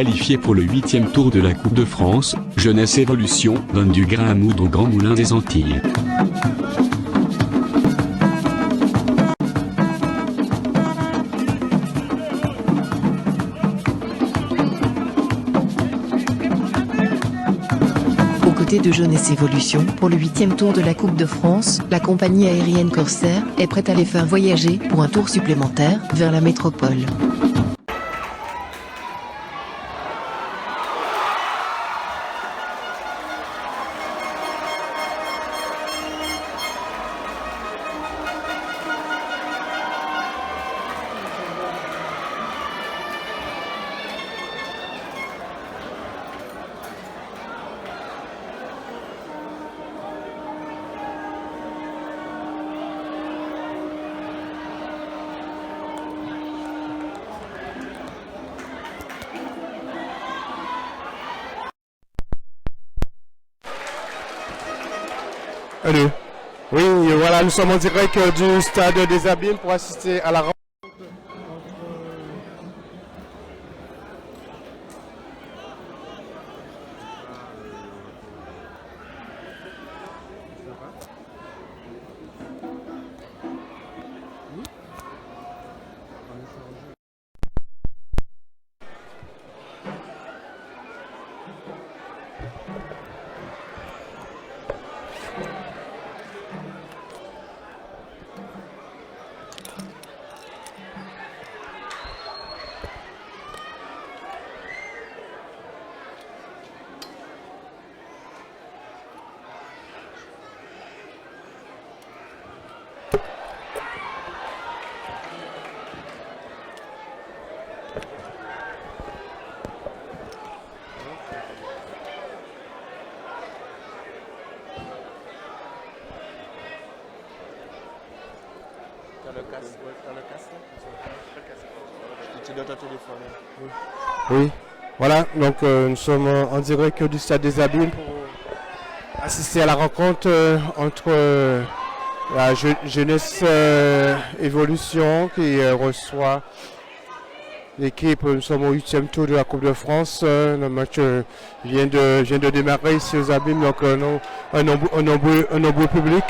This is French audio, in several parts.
qualifiés pour le 8e tour de la Coupe de France. Jeunesse Évolution donne du grain à moudre au Grand Moulin des Antilles. Aux côtés de Jeunesse Évolution, pour le 8e tour de la Coupe de France, la compagnie aérienne Corsair est prête à les faire voyager pour un tour supplémentaire vers la métropole. Allez. Oui, voilà, nous sommes en direct du stade des Abîmes pour assister à la rencontre. Oui, voilà, donc nous sommes en direct du stade des Abîmes pour assister à la rencontre entre la Jeunesse Évolution qui reçoit l'équipe. Nous sommes au 8e tour de la Coupe de France. Le match vient de démarrer ici aux Abîmes, donc un nombreux public.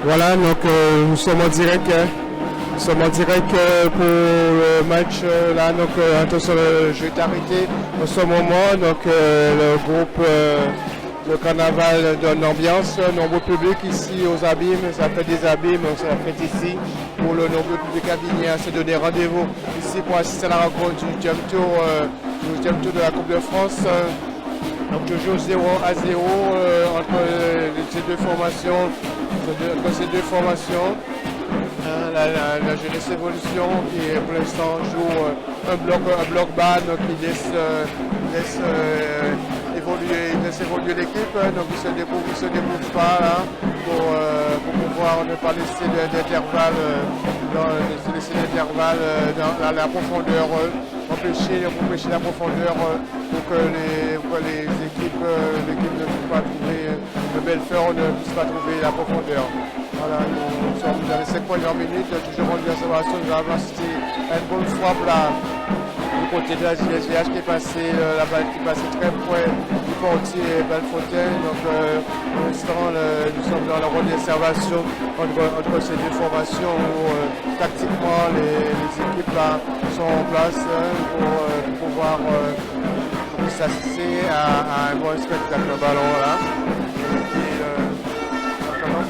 Voilà, donc nous sommes en direct. Nous sommes en direct pour le match là, donc attention, le jeu est arrêté en ce moment, donc le groupe de carnaval donne ambiance, nombreux public ici aux Abîmes, ça fait des Abîmes, donc c'est la fête ici, pour le nombreux public abîmien à se donner rendez-vous ici pour assister à la rencontre du deuxième tour de la Coupe de France. Donc toujours 0-0 entre ces deux formations. La jeunesse évolution qui pour l'instant joue un bloc bas donc qui laisse évoluer l'équipe, donc il se débrouille pas là, pour pouvoir ne pas laisser d'intervalle dans la profondeur, empêcher la profondeur pour que les équipes l'équipe ne puisse pas trouver le Belfort ne puisse pas trouver la profondeur. Voilà, nous sommes dans les 5 premières minutes, toujours en observation, nous avons assisté à une bonne frappe là du côté de la JSVH qui est passé, la balle qui est passée très près du portier Bellefontaine. Donc pour l'instant nous sommes dans le rôle d'observation entre ces deux formations où tactiquement les équipes là sont en place pour pouvoir s'assister à un bon spectacle de ballon là.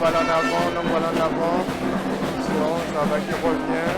Balle en avant, ça va qui revient.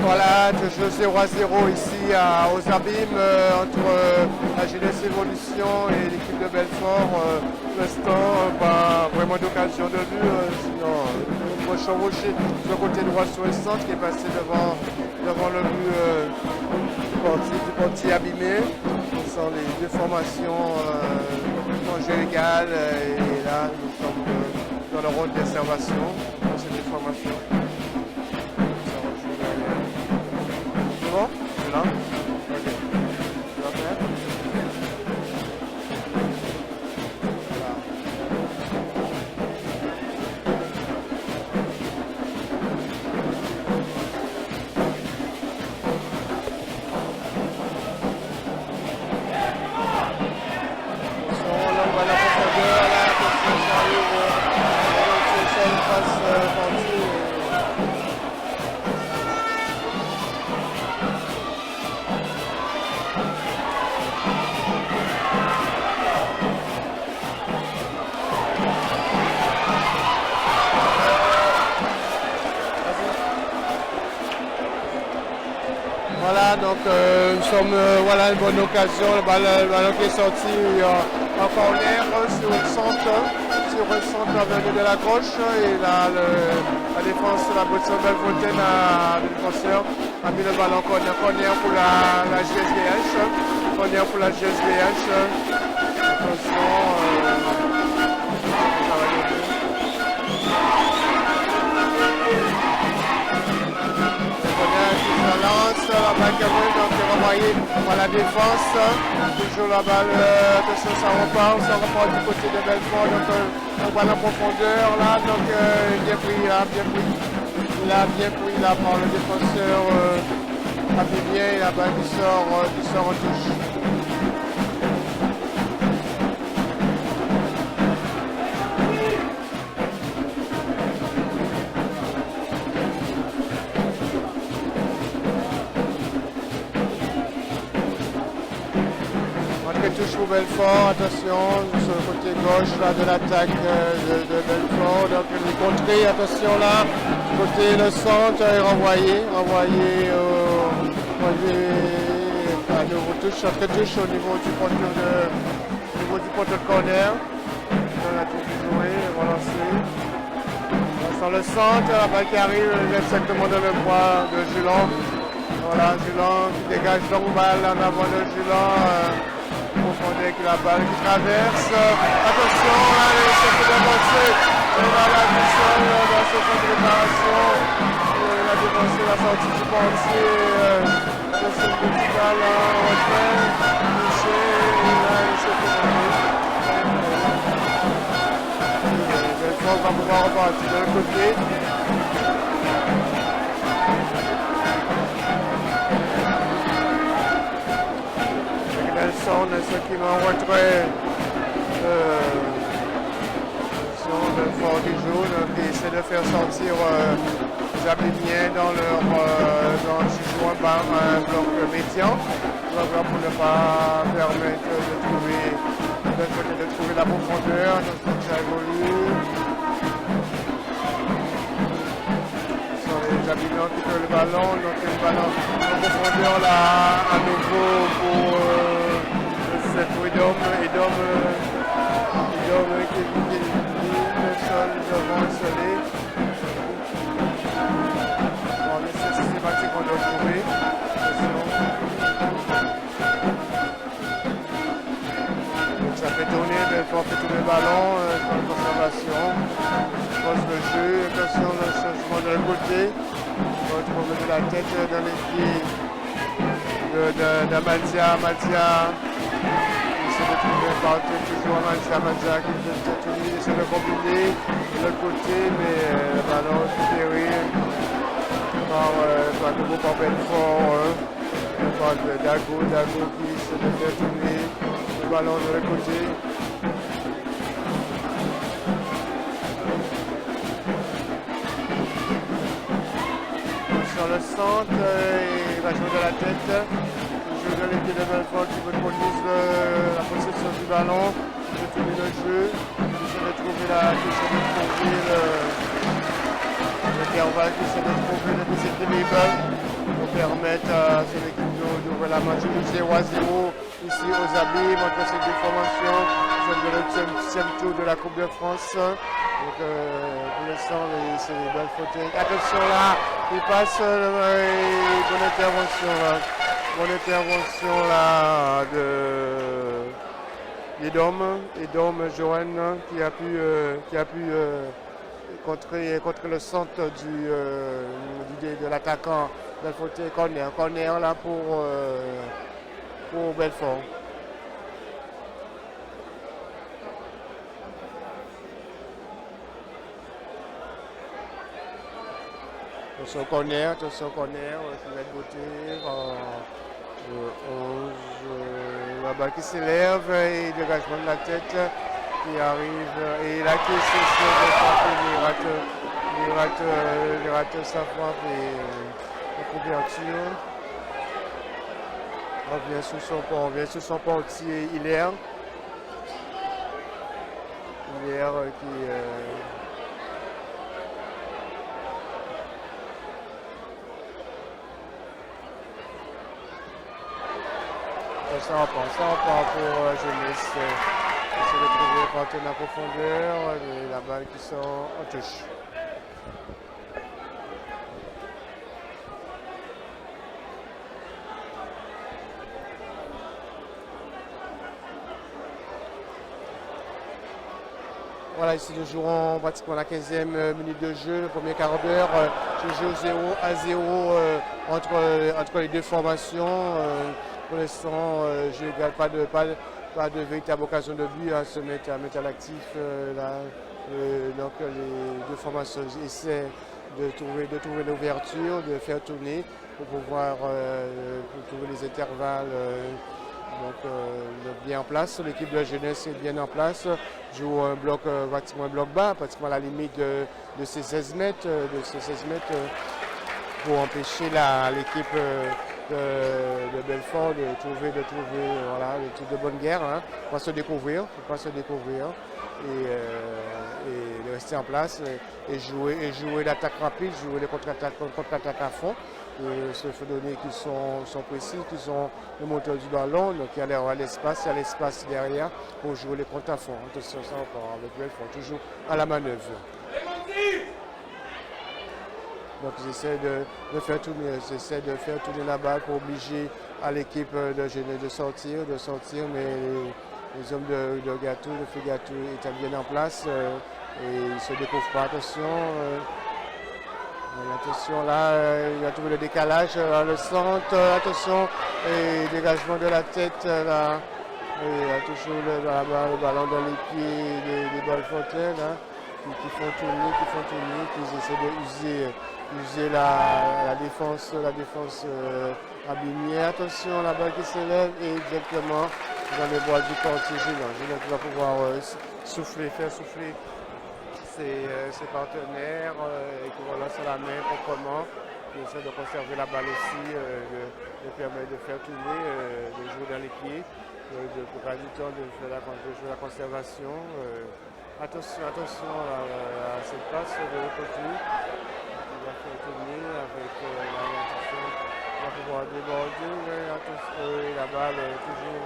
Voilà, toujours 0-0 ici aux Abîmes entre la jeunesse évolution et l'équipe de Belfort. Pour l'instant, pas vraiment d'occasion de but, sinon on va chevaucher sur le côté droit sur le centre qui est passé devant le but du portier abîmé. Ce sont les deux formations en jeu égal et là nous sommes dans le rôle d'observation dans ces deux formations. Bon, c'est là. Ok. Tu vas faire. Voilà, donc nous sommes, voilà une bonne occasion, le ballon qui est sorti en corner sur le centre venu de la gauche et là la défense, la position de Bellefontaine le défenseur a mis le ballon corner pour la GSVH, corner pour la GSVH. envoyé par la défense. Toujours la balle, attention, ça repart du côté de Belfort. Donc on voit la profondeur là. Donc bien pris, il a bien pris là par le défenseur Fabien, et la balle qui sort en touche. Touche pour Belfort, attention, sur le côté gauche là, de l'attaque de Belfort, donc les contrées, attention là, côté le centre est renvoyé à nouveau touche, entre touche au niveau du poteau de corner, on a tout joué, relancé. Dans le centre, la balle qui arrive exactement dans le bras de Julan, voilà, Julan qui dégage longue balle en avant de Julan. Avec la balle qui traverse. Attention, là, c'est pour défoncer. La Boussole dans ce point de réparation. Il a défoncé la sortie du portier. C'est une petite balle en retrait. Touché. Et là, il s'est fait tomber. Belfort va pouvoir repartir de l'autre côté. Ceux qui vont retrait Belfort qui joue, qui essaie de faire sortir Zabinien dans un bloc médian, pour ne pas permettre de trouver la profondeur, donc ça évolue. Ce sont les Zabiniens qui ont le ballon, donc le ballon en profondeur là à nouveau pour c'est pour Edom qui le sol devant le soleil. Bon, c'est systématique qu'on doit trouver. Donc ça fait tourner, Belfort fait tourner le ballon, pour la conservation. Pose le jeu, attention le changement de l'autre côté. On retrouve de la tête dans les pieds d'Amaltia. De trouver partout toujours Amaltia qui essaie de combiner de l'autre côté, mais le ballon est récupéré par Belfort, par Dago qui essaie de faire tourner le ballon de l'autre côté. Sur le centre, il va jouer de la tête. De l'équipe de Belfort qui monopolise la possession du ballon, qui veut tourner le jeu, qui essaie de trouver l'intervalle, qui essaie de trouver le déséquilibre pour permettre à son équipe d'ouvrir la match. 0-0 ici aux Abîmes, entre ces deux formations, c'est le 8e tour de la Coupe de France. Donc pour l'instant, c'est des belles fautes. Attention là, il passe, bonne intervention là. Bonne intervention là d'Edom Joanne qui a pu contrer le centre de l'attaquant Belfort. Corner là pour Belfort. Attention corner, Fumette Beauté, 11, la balle qui s'élève et dégagement de la tête qui arrive et là qui est il rate sa frappe et la couverture. On revient sur son portier Hilaire qui ça repart pour Jeunesse. Essayer de trouver le partenaire en profondeur et la balle qui sort en touche. Voilà, ici nous jouons pratiquement la 15e minute de jeu, le premier quart d'heure. Je joue 0-0 entre les deux formations. Pour l'instant, je ne garde pas de véritable occasion de but à se mettre à l'actif. Donc les deux formations essaient de trouver l'ouverture, de faire tourner pour pouvoir pour trouver les intervalles. Bien en place, l'équipe de la jeunesse est bien en place, joue un bloc bas, pratiquement à la limite de ces 16 mètres, pour empêcher l'équipe de Belfort de trouver voilà, le truc de bonne guerre, hein, pour se découvrir et de rester en place et jouer l'attaque rapide, jouer les contre-attaques à fond. Se fait donner qu'ils sont précis, qu'ils ont le moteur du ballon, donc il y a l'espace derrière pour jouer les contre à fond. Attention, ça encore avec Belfort, toujours à la manœuvre. Donc j'essaie de faire tourner la balle pour obliger à l'équipe de Genève de sortir, mais les hommes de Gâteau, de Fégatou étaient bien en place et ils ne se découvrent pas. Attention là, il a trouvé le décalage dans le centre, attention, et dégagement de la tête là, et toujours le ballon dans les pieds des balles fontaines hein, qui font tourner, qui essaient d'user la défense abîmée. Attention, la balle qui s'élève et directement dans les bois du quartier Julien qui va pouvoir faire souffler ses partenaires et qui vont lancer la main proprement, qui essaient de conserver la balle aussi, de permettre de faire tourner, de jouer dans les pieds, de pas du temps de jouer la conservation. Attention à cette passe de l'autre côté, qui va faire tourner avec l'orientation, qui va pouvoir déborder, la balle toujours.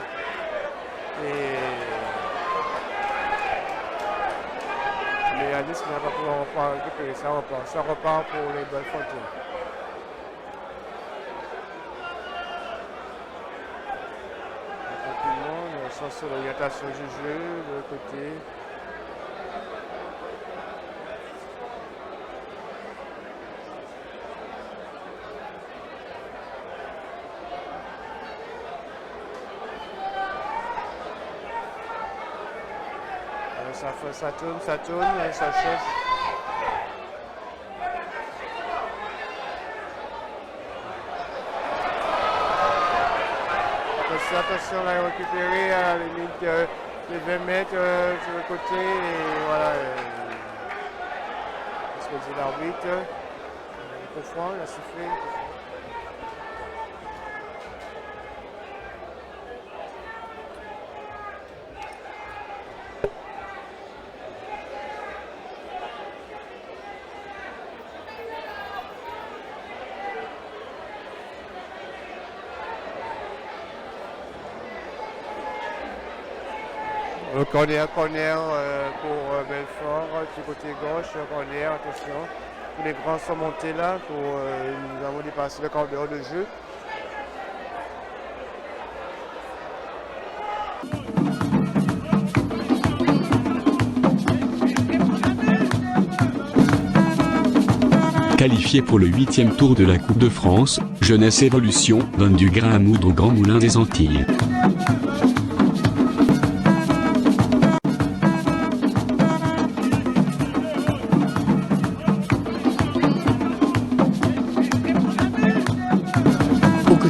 Mais Alice n'a pas pouvoir récupérer, ça repart pour les balles fontaines. Tranquillement, sans l'orientation du jeu, de l'autre côté. Ça tourne, ça cherche. Attention, on a récupéré à la limite de 20 mètres sur le côté et voilà. Parce que c'est l'arbitre. Coup franc, il a sifflé. Le corner pour Belfort, du côté gauche, corner, attention. Tous les grands sont montés là, nous avons dépassé le quart d'heure de jeu. Qualifié pour le 8e tour de la Coupe de France, Jeunesse Évolution donne du grain à moudre au Grand Moulin des Antilles.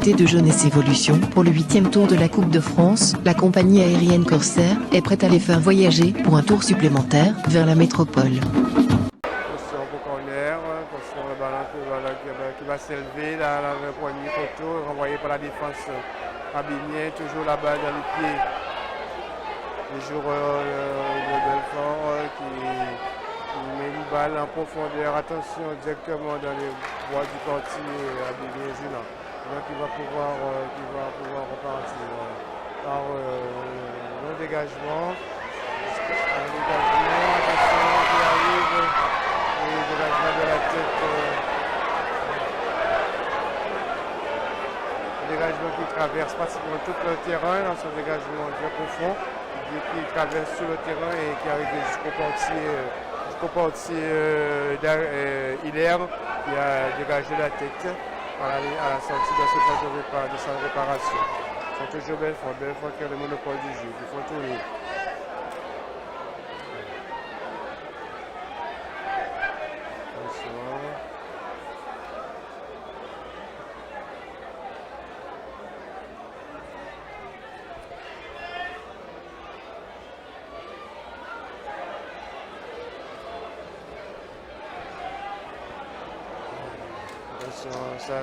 De Jeunesse Évolution, pour le 8e tour de la Coupe de France, la compagnie aérienne Corsair est prête à les faire voyager pour un tour supplémentaire vers la métropole. Attention pour corner, attention le ballon qui va s'élever, le poignet photo, renvoyé par la défense Abigné, toujours la balle dans les pieds. Les joueurs de Belfort qui met une balle en profondeur, attention directement dans les bois du quartier Abigné-Julan. Donc il va pouvoir repartir par le dégagement. Attention qui arrive, et le dégagement de la tête. Le dégagement qui traverse pratiquement tout le terrain dans son dégagement bien profond. qui traverse sur le terrain et qui arrive jusqu'au portier Hilaire qui a dégagé la tête à la sortie de ce phase de sa réparation. C'est toujours Belfort qui a le monopole du jeu, ils font tourner.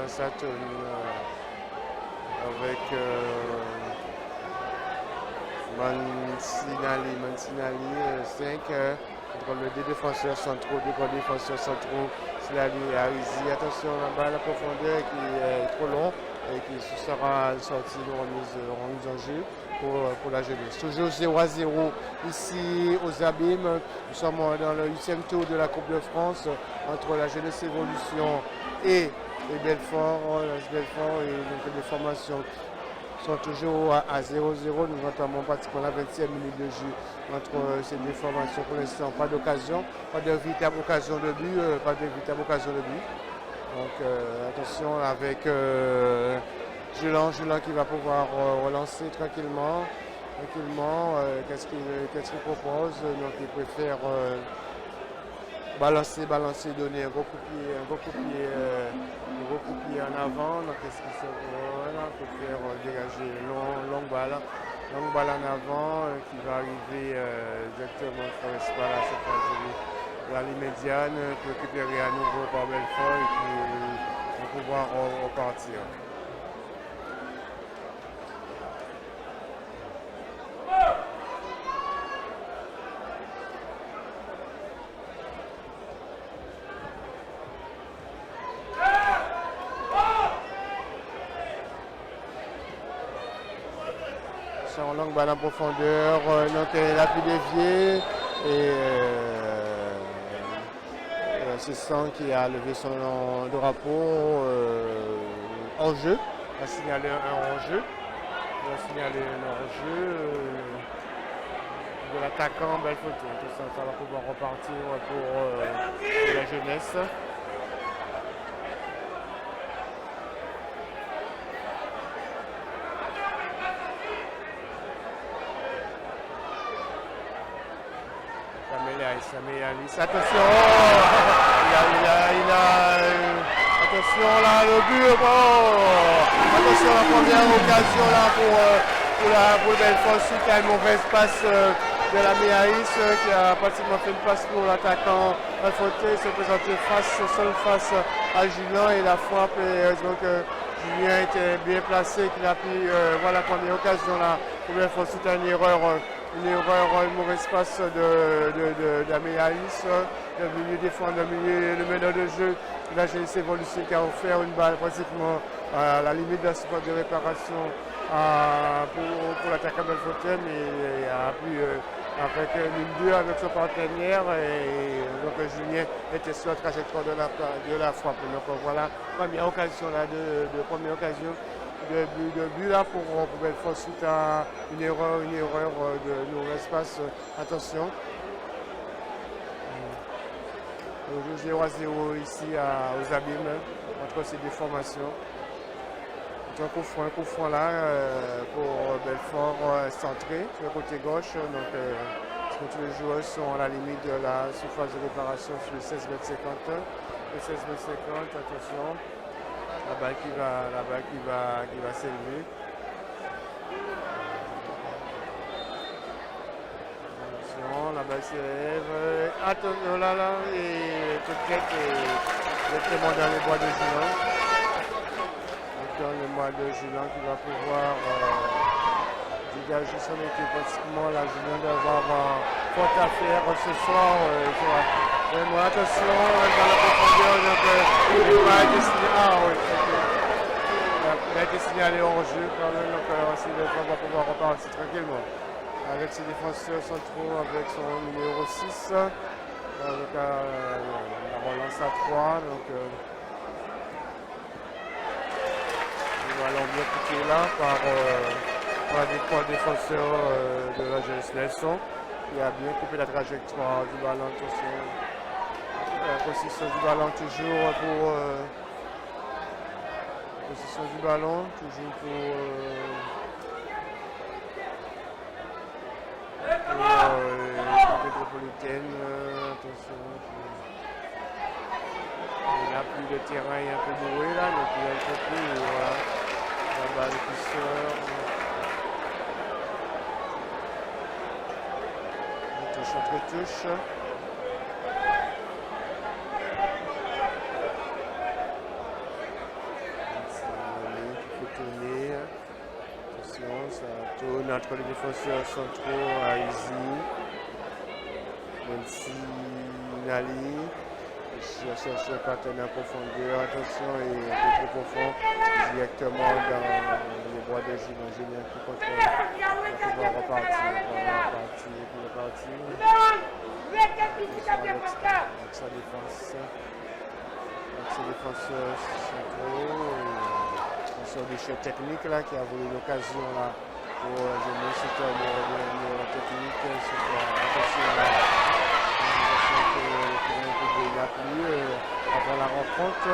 Ça tourne avec Mancinali 5 contre les deux défenseurs centraux, Silali et Arizi. Attention là-bas, la profondeur qui est trop long et qui sera sortie de remise en jeu pour la jeunesse. Toujours 0-0 ici aux Abîmes. Nous sommes dans le 8e tour de la Coupe de France entre la Jeunesse Évolution et Belfort. Et donc les formations sont toujours à 0-0. Nous entamons pratiquement la 20e minute de jeu entre ces deux formations. Pour l'instant, pas d'occasion, pas de véritable occasion de but. Donc attention avec Julan qui va pouvoir relancer tranquillement. Qu'est-ce qu'il propose? Donc il préfère balancer, donner un gros coup de pied en avant. Donc qu'est-ce qu'il se voilà, il peut faire dégager longue balle en avant qui va arriver exactement sur l'espace à la ligne médiane, pour récupérer à nouveau par Belfort et puis pour pouvoir repartir. En longue balle en profondeur, donc elle a pu dévier et l'assistant qui a levé son drapeau en jeu, a signalé un hors-jeu. De l'attaquant Belfort. Ça va pouvoir repartir pour la jeunesse. Attention, attention là, le but, attention la première occasion là pour le Belfort suite à une mauvaise passe de la Méaïs qui a pratiquement fait une passe pour l'attaquant Belfortais, se présenter seul face à Julien et la frappe et donc Julien était bien placé, qu'il a pu voir la première occasion là pour Belfort suite à une mauvaise passe de Améaïs, venu défendre le meneur de jeu de la Jeunesse Évolution qui a offert une balle pratiquement à la limite de la surface de réparation pour l'attaquant Belfortais, mais il a pu avec une 2 avec son partenaire et donc Julien était sur la trajectoire de la frappe. Donc voilà, première occasion de but là pour Belfort suite à une erreur de nos espaces. Attention. 0-0 ici aux Abîmes entre ces deux formations. Un coup franc là pour Belfort centré sur le côté gauche. Donc tous les joueurs sont à la limite de la surface de réparation sur le 16m50. Le 16m50, attention. La balle qui va s'élever. Attention, la balle s'élève. Attention là, et peut-être directement dans les bois de Julan. Dans les bois de Julan qui va pouvoir dégager son équipe. Pratiquement, la Julan doit avoir fort à faire ce soir. Attention, dans la profondeur, il a été signalé hors jeu quand même, donc on va pouvoir repartir tranquillement. Avec ses défenseurs centraux, avec son numéro 6, donc la relance à 3, donc le ballon bien piqué là par pour le défenseur de la jeunesse Nelson, qui a bien coupé la trajectoire du ballon. Attention. La position du ballon toujours pour position du ballon toujours pour métropolitaine. Attention. Il a plus de terrain, il est un peu bourré là, donc il y a un peu plus. Voilà. La balle qui sort. Touche entre touche. Ça tourne entre les défenseurs centraux à Izzy, Nancy, Nali, cherche le partenaire profondeur, attention, et un peu trop profond, directement dans les bois de j'imagine un peu contrôle. On va repartir, avec sa défense, avec ses défenseurs centraux. Sur des jeux techniques là, qui a voulu l'occasion là pour jeunesse, c'était la technique, attention là, il a plu avant la rencontre.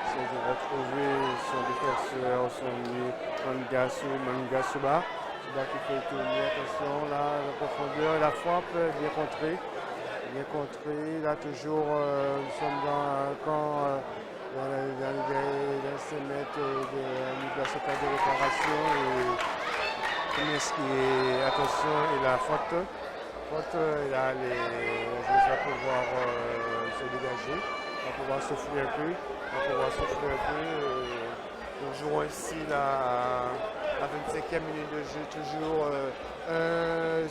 C'est de retrouver son défenseur, son Mangasuba, qui fait tourner, attention là, la profondeur, la frappe, bien contrée. Bien contré, là toujours nous sommes dans un camp dans les 5 mètres de la surface de réparation et attention, et la faute, et là les joueurs vont pouvoir se dégager, vont pouvoir souffler un peu, toujours ici là, à 25e minute de jeu, toujours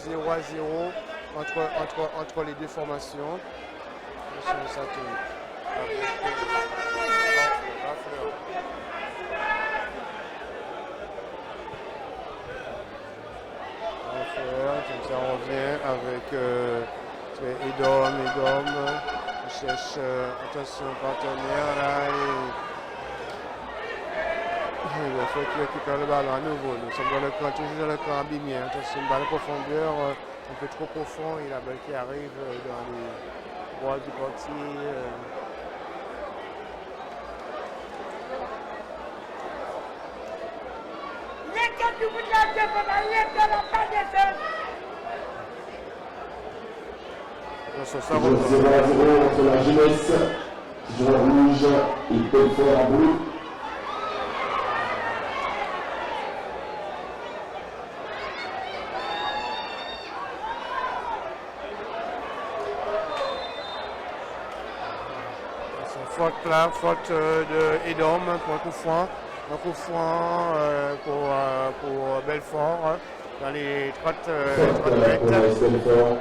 0-0. Entre les deux formations. Ça tourne. Ça revient avec Edom, il cherche attention partenaire là il faut qu'il récupère le ballon à nouveau. Nous sommes dans le camp, toujours dans le camp abîmé. Attention, une balle de profondeur. Un peu trop profond et la balle qui arrive dans les bois du portier. Ça va. 0-0 entre la jeunesse, toujours rouge et Belfort en bleu. Faute de Edom pour un coup franc. Pour Belfort dans les 30 mètres.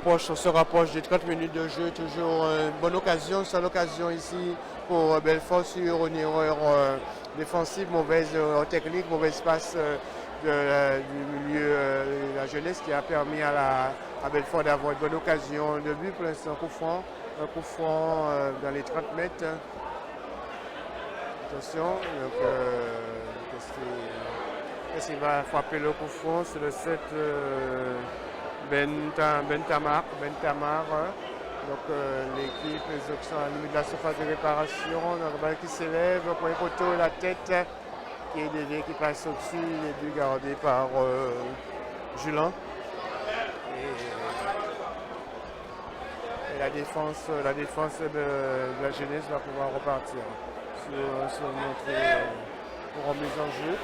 On se rapproche des 30 minutes de jeu, toujours une bonne occasion, seule occasion ici pour Belfort sur une erreur défensive, mauvaise technique, mauvaise passe du milieu de la jeunesse qui a permis à Belfort d'avoir une bonne occasion de but. Pour l'instant, un coup franc dans les 30 mètres. Attention, qu'est-ce qu'il va frapper le coup franc? C'est le 7 Bentamar. Donc l'équipe, les options à la limite de la surface de réparation. Donc, balle qui s'élève, pour les poteaux, la tête qui est déviée, qui passe au-dessus, les buts gardés par Julien. Et la défense de la jeunesse va pouvoir repartir sur notre pour remise en jeu.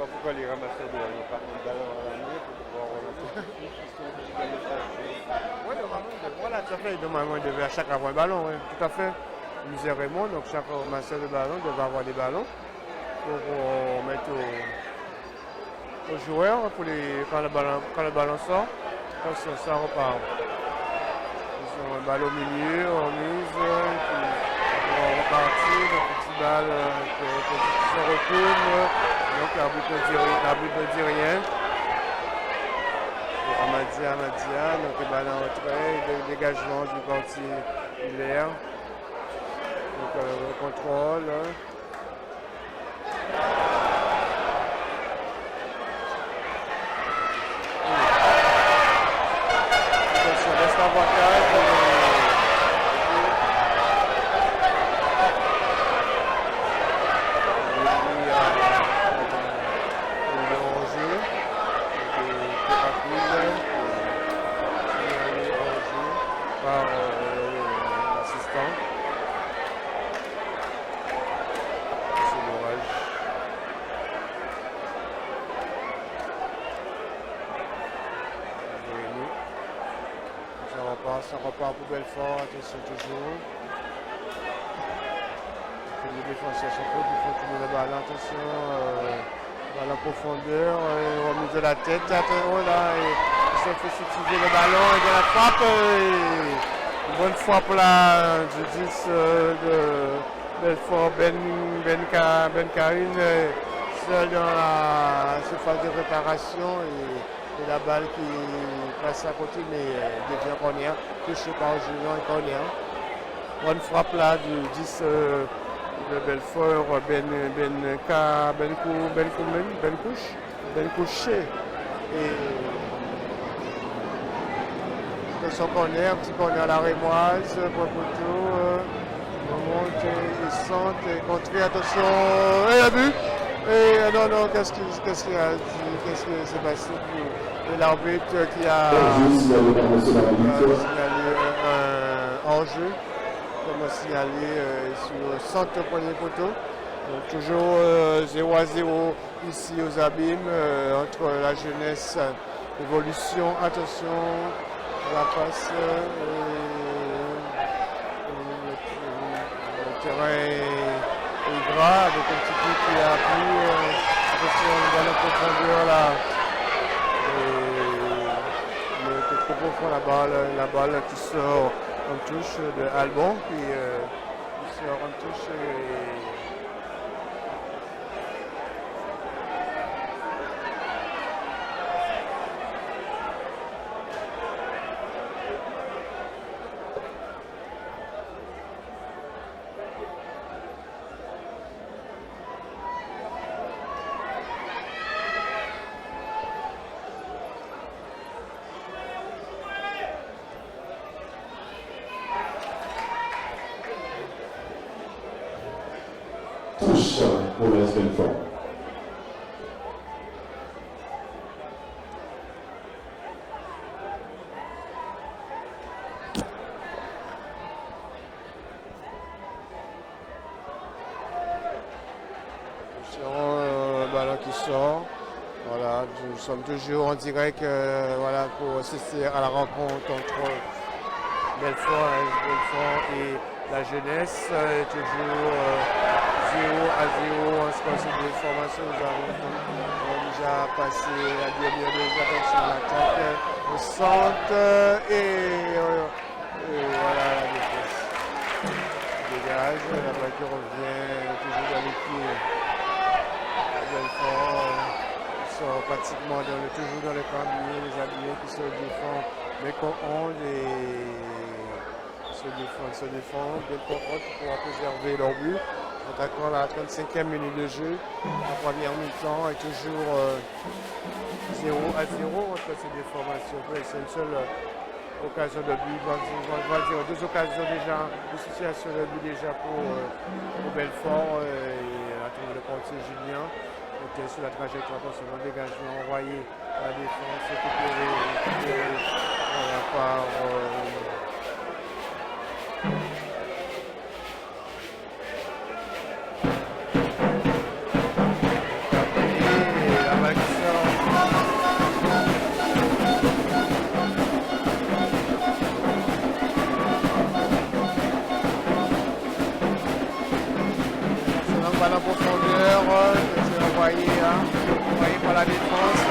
pas pourquoi les ramasseurs de ballon par contre ballon à l'année pour pouvoir relancer. Oui, voilà, tout à fait. Normalement, il devait à chaque avoir un ballon, oui, tout à fait. Musée Raymond, donc chaque ramasseur de ballon devait avoir des ballons pour mettre aux joueurs pour quand le ballon sort. Quand ça repart. Ils ont un ballon au milieu, on mise, puis on repartit, donc petit balle qui se retourne, donc l'arbitre ne dit rien. Amadia, donc le ballon en retrait, le dégagement du quartier Hilaire. Donc le contrôle. Attention, reste en blocage. Par l'assistant. C'est l'orage. Ça repart pour Belfort, attention toujours. Les défenseurs sont prêts, il faut tourner le ballon, attention. Ballon en profondeur, remise de la tête, attention là. Ça fait substituer le ballon et de la frappe. Une bonne frappe là du 10 de Belfort, Ben Karim, seul dans la surface de réparation et la balle qui passe à côté mais devient corner, touché par Julien et corner. Bonne frappe là du 10 de Belfort, Ben Couché. Et son corner, petit corner à la Rémoise, pour poteau, on monte, ils sentent, et contré, attention, et la but. Et non, qu'est-ce qui s'est passé pour l'arbitre qui a signalé un hors-jeu, comme signalé sur le centre premier poteau. Donc toujours 0-0 ici aux Abîmes, entre la jeunesse, évolution, attention. La passe, le terrain est gras avec un petit coup qui a pris, attention, le ballon profondeur là, le trop profond la balle qui sort en touche de Albon, qui sort en touche Touche pour le S Belfort. Ballon qui sort. Voilà, nous sommes toujours en direct voilà, pour assister à la rencontre entre Belfort et la jeunesse. Toujours 0-0 en ce qui concerne les formations. Nous avons déjà passé la dernière des attentions à l'attaque au centre et voilà la défense. Dégage, la balle qui revient toujours dans les pieds. Belfort, ils sont pratiquement toujours dans le cambier, les habillés qui se défendent, mais qu'on honte et se défendent, Belfort pour pouvoir préserver leur but. Attaquant la 35e minute de jeu, la première mi-temps est toujours 0-0 entre ces deux formations. C'est une seule occasion de but, on va dire deux occasions déjà, deux situations de but déjà pour Belfort et la tournée de portier Julien. Était sur la trajectoire pour son dégagement envoyé à la défense, récupéré par là, vous voyez par la défense,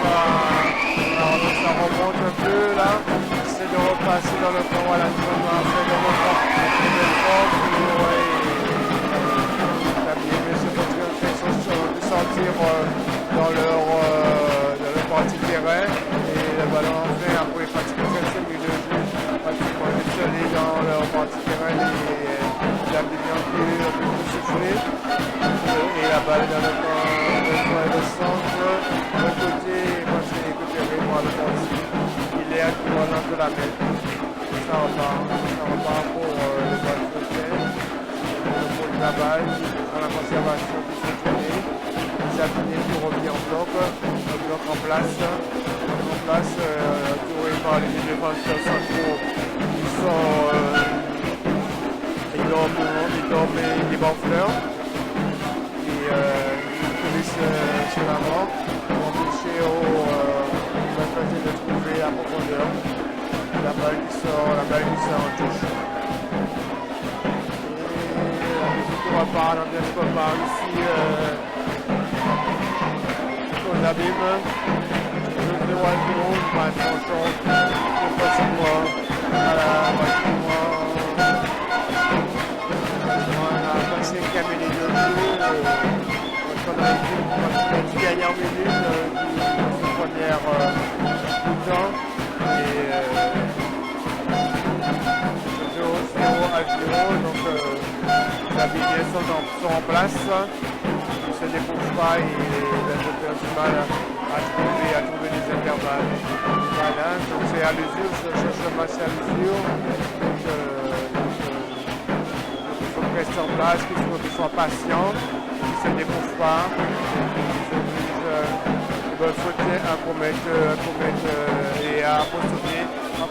ça remonte un peu là, c'est de repasser dans le camp, voilà, on fait de repasser de force, de sortir dans leur partie terrain et le ballon fait après pratiquement 35 minutes de jeu, pratiquement installés dans leur partie terrain et la bien un peu plus soufflée et la balle dans le camp de centre, de côté, quand c'est récupéré par le portier, il est actuellement de la main. Ça repart pour le ball de terre, pour la balle, pour la conservation qui s'est tournée. Zabinier qui revient en bloc en place, touré par les défenseurs centraux qui sont des banfleurs et ils police sur l'avant pour empêcher aux de trouver la profondeur. La balle qui sort en touche. Et la musique repart dans bien repart ici. Aux abîmes, je vais voir le monde, attention, pratiquement à la 25e minute de jeu, on a été 10 dernières minutes de première mi-temps et 0-0, donc les Abidjans sont en place. Se débouche pas et les auteurs du mal à trouver les intervalles. Voilà, donc c'est à l'usure, je cherche le match à l'usure. Donc il faut rester en place, qu'il soit patient, qu'il ne se débouche pas, qu'il faut commettre et à posséder en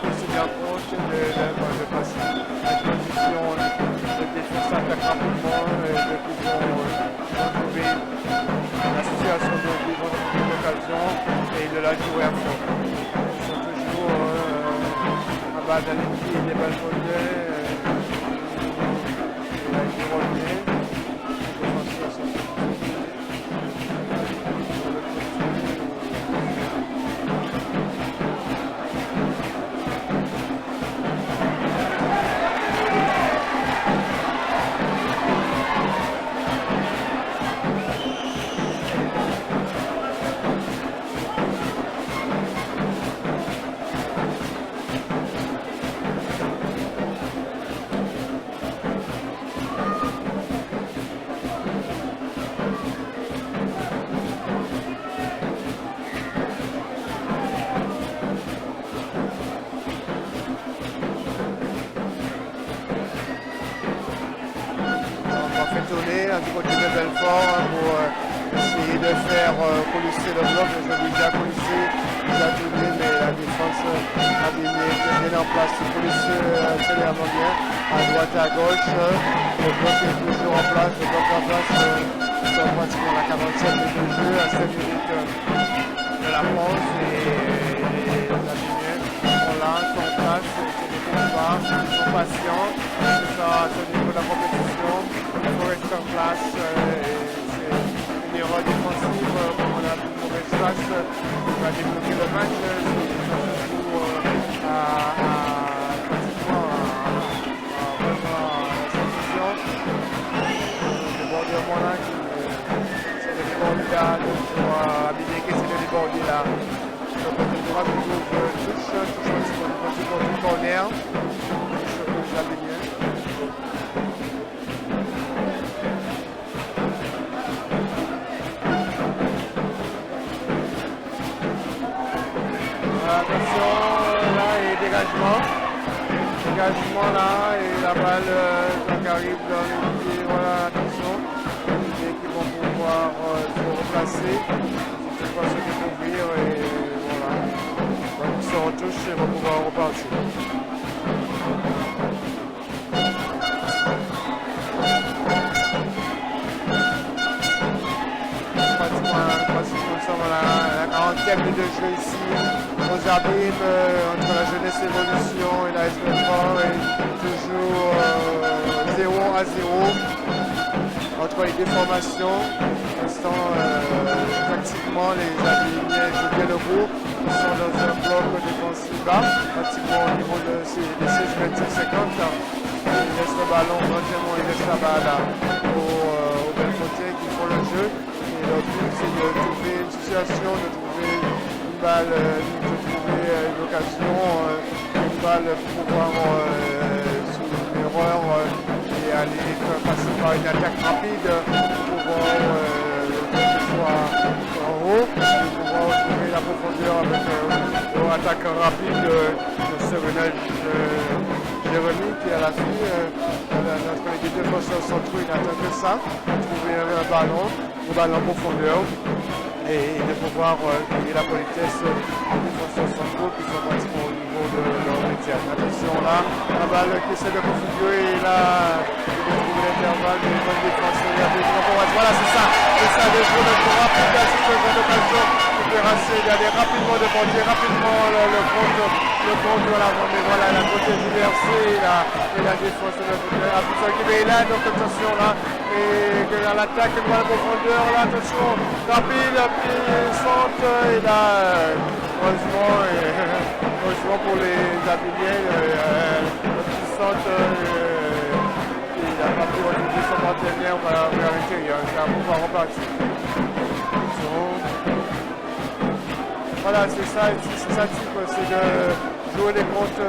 compte de passer la transition de défense attaque rapidement et de trouver la situation de l'occasion et de la jouer à fond. Ils sont toujours à bas dans les pieds, les balles volées, et là ils reviennent. Du côté de Belfort pour essayer de faire coulisser le bloc. Je l'ai déjà coulisser, déjà tourné, mais la défense a bien en place. Coulisser extrêmement bien, à droite et à gauche. Le bloc est toujours en place. Le bloc en place, sont pratiquement à 47 minutes de jeu, à 7 minutes de la pause. Et les Abidjans sont là, sont en place, ils sont patients. C'est ça, au niveau de la compétition. Il faut rester en place, c'est une erreur défensive, comme on a vu une mauvaise face, qui va débloquer le match, ça se joue pratiquement à la transition. Le débordement là, c'est le débordement là, pour Abidjan qui essaie de déborder là. Donc on trouvera toujours touche du corner, touche pour Abidjan. Attention, là, et dégagement. Dégagement là, et la balle qui arrive dans les pieds. Voilà, attention. Les équipes vont pouvoir se replacer. Ils vont se découvrir et voilà. Donc ils se retouchent et vont pouvoir repartir. Pratiquement, nous sommes à la 40e minute de jeu ici. Aux abîmes entre la jeunesse évolution et la SB3 et toujours 0-0 entre les deux formations. l'instant, tactiquement, les Abidjanais jouent bien le groupe. Ils sont dans un bloc défensif bas, pratiquement au niveau de ces 16-25-50. Ils laissent le ballon, entièrement ils laissent la balle au bel côté qui font le jeu. Et le but, c'est de trouver une situation, de trouver une balle, de trouver une occasion, une balle pour pouvoir sous une erreur et aller passer par une attaque rapide pour pouvoir soit en haut, pour pouvoir trouver la profondeur avec un attaquant rapide de Serenel Jérémy qui est à la fille. Notre équipe de défenseurs centraux, il n'attend que ça, trouver un ballon en profondeur et de pouvoir payer la politesse des défenseurs centraux qui sont pratiquement au niveau de leur métier. Attention là, la balle qui essaie de configurer et là, il va trouver l'intervalle, mais une bonne défense. Voilà, c'est ça, de jouer le plus rapide, c'est une bonne occasion d'aller rapidement de monter rapidement le compte de l'avant, mais voilà, la côté diversée et la défense de notre côté. Et là, donc attention là, et que dans l'attaque, une bonne profondeur, là, attention, rapide, puis centre, et là, heureusement pour les Abidjanais, le petit centre, il n'a pas pu retrouver son partenaire vers l'intérieur, il va pouvoir repartir. Voilà, c'est ça type, c'est de jouer les comptes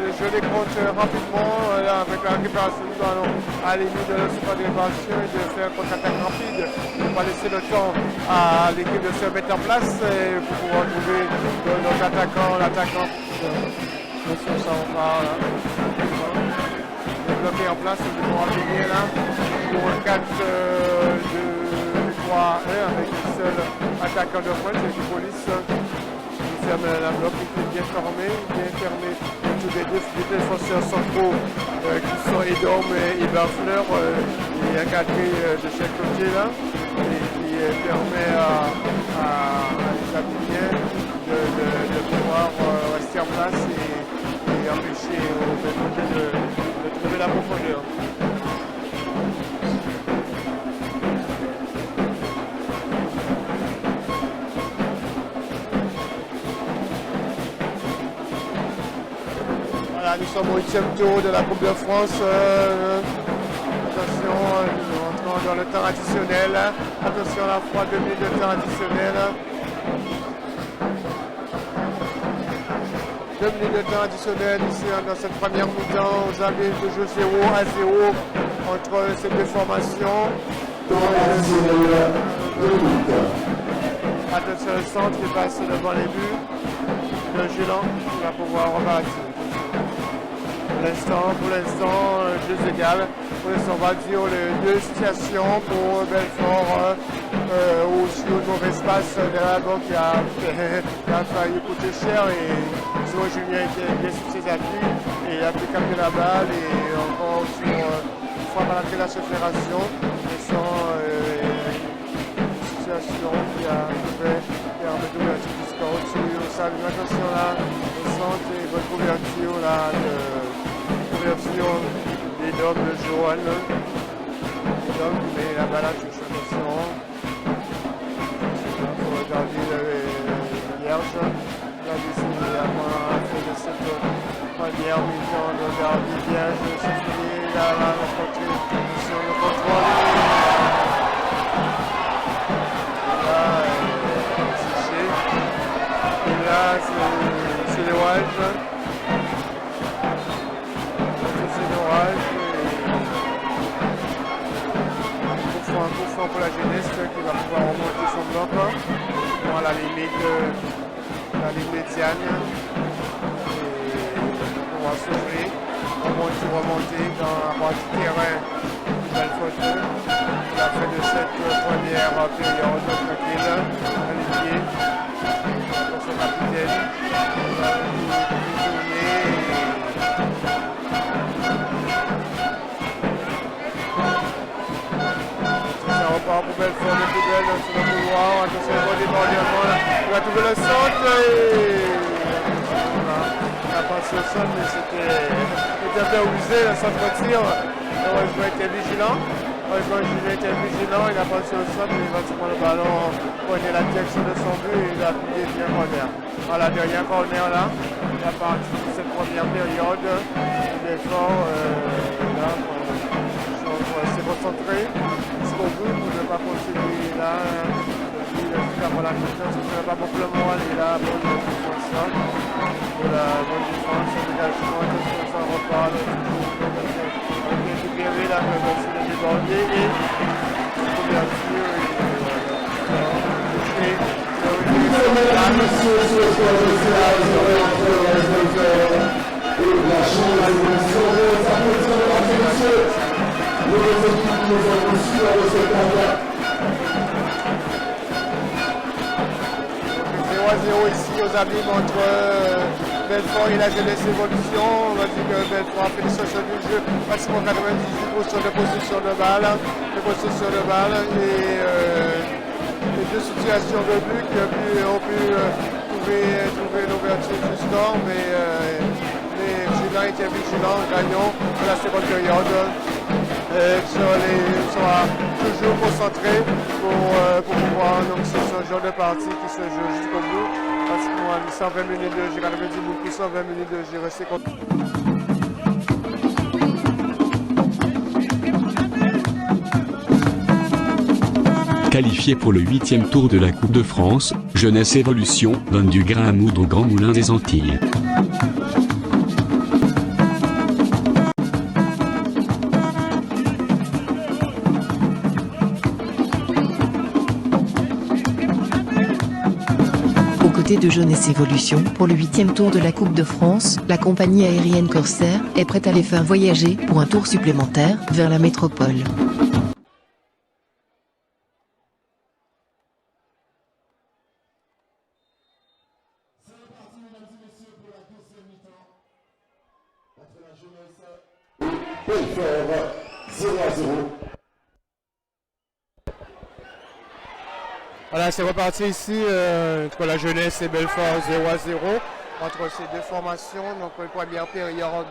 rapidement avec la récupération du ballon à la limite de la surface de réparation et de faire une contre-attaque rapide, de ne pas laisser le temps à l'équipe de se mettre en place et pour pouvoir trouver notre l'attaquant. Attention, ça on part là. Bloqué en place, on va gagner là pour un 4-2-3-1 avec un seul attaquant de pointe, c'est du police. La bloc qui est bien fermé. Tous les deux défenseurs centraux qui sont Edom et Barfleur, il y a un cadré de chaque côté là, et qui permet à les Abidjanais de pouvoir rester en place et empêcher au même côté de trouver la profondeur. Nous sommes au 8e tour de la Coupe de France. Attention, nous rentrons dans le temps additionnel. Attention, la fois 2 minutes de temps additionnel. 2 minutes de temps additionnel ici dans cette première mi-temps. Aux amis de jeu 0-0 entre ces deux formations. Attention, le centre qui passe devant les buts. Le Gélant qui va pouvoir repartir. Pour l'instant, jeux égal. Pour l'instant, on va dire les deux situations pour Belfort aussi au mauvais espace derrière la banque qui a failli coûter cher et sinon Julien était bien sur ses appuis et il a pu capter la balle et encore sur une fois par la fédération. Laissant une situation qui a fait permettre d'ouverture du score au-dessus. Attention là, au centre et bonne couverture là des hommes de Johan. Les hommes qui met la balle à touche. Attention. Il faut regarder les vierges. Regardez si à la fin de cette première mi-temps de regarder les vierges. C'est fini. Là, le contrôle. Sur le contrôle. Là, et là, c'est l'orage. Un coup franc pour la jeunesse qui va pouvoir remonter son bloc à la limite médiane et pouvoir s'ouvrir, remonter dans la partie terrain du Belfort à la fin de cette première période tranquille, Olivier pour son capitaine pour Belfort, le plus belle sur le couloir, attention au débordement, il va trouver le centre et on a passé au sol mais c'était bien usé, le centre de tir, heureusement il était vigilant, quand Julien était vigilant, il a passé au sol, mais éventuellement le ballon prenait la direction de son but et il a appliqué bien corner. Voilà, dernier corner là, à partir de cette première période, l'effort là, pour rester concentré jusqu'au bout pour ne pas continuer là. Jusqu'à la confiance, ce n'est pas beaucoup le moral, il a bonne défense là, de la bonne défense, le dégagement, ça repart, récupéré là, le de déborder et couverture ici aux abîmes entre Belfort et la Jeunesse Évolution. On va dire que Belfort a fait l'extension du jeu, pratiquement 98% de possession de balle, et deux situations de but qui ont pu trouver l'ouverture du score, mais Julien était vigilant, gagnant de la seconde période. Soit toujours concentré pour pouvoir, donc c'est ce genre de partie qui se joue jusqu'au bout. Parce que moi, 120 minutes de jeu, quand même dit beaucoup, 120 minutes de jeu, resté contre. Qualifié pour le 8e tour de la Coupe de France, Jeunesse Évolution donne du grain à moudre au Grand Moulin des Antilles. Aux côtés de Jeunesse Évolution, pour le 8e tour de la Coupe de France, la compagnie aérienne Corsair est prête à les faire voyager pour un tour supplémentaire vers la métropole. Belfort 0-0. Voilà, c'est reparti ici entre la Jeunesse et Belfort 0-0. Entre ces deux formations, donc une première période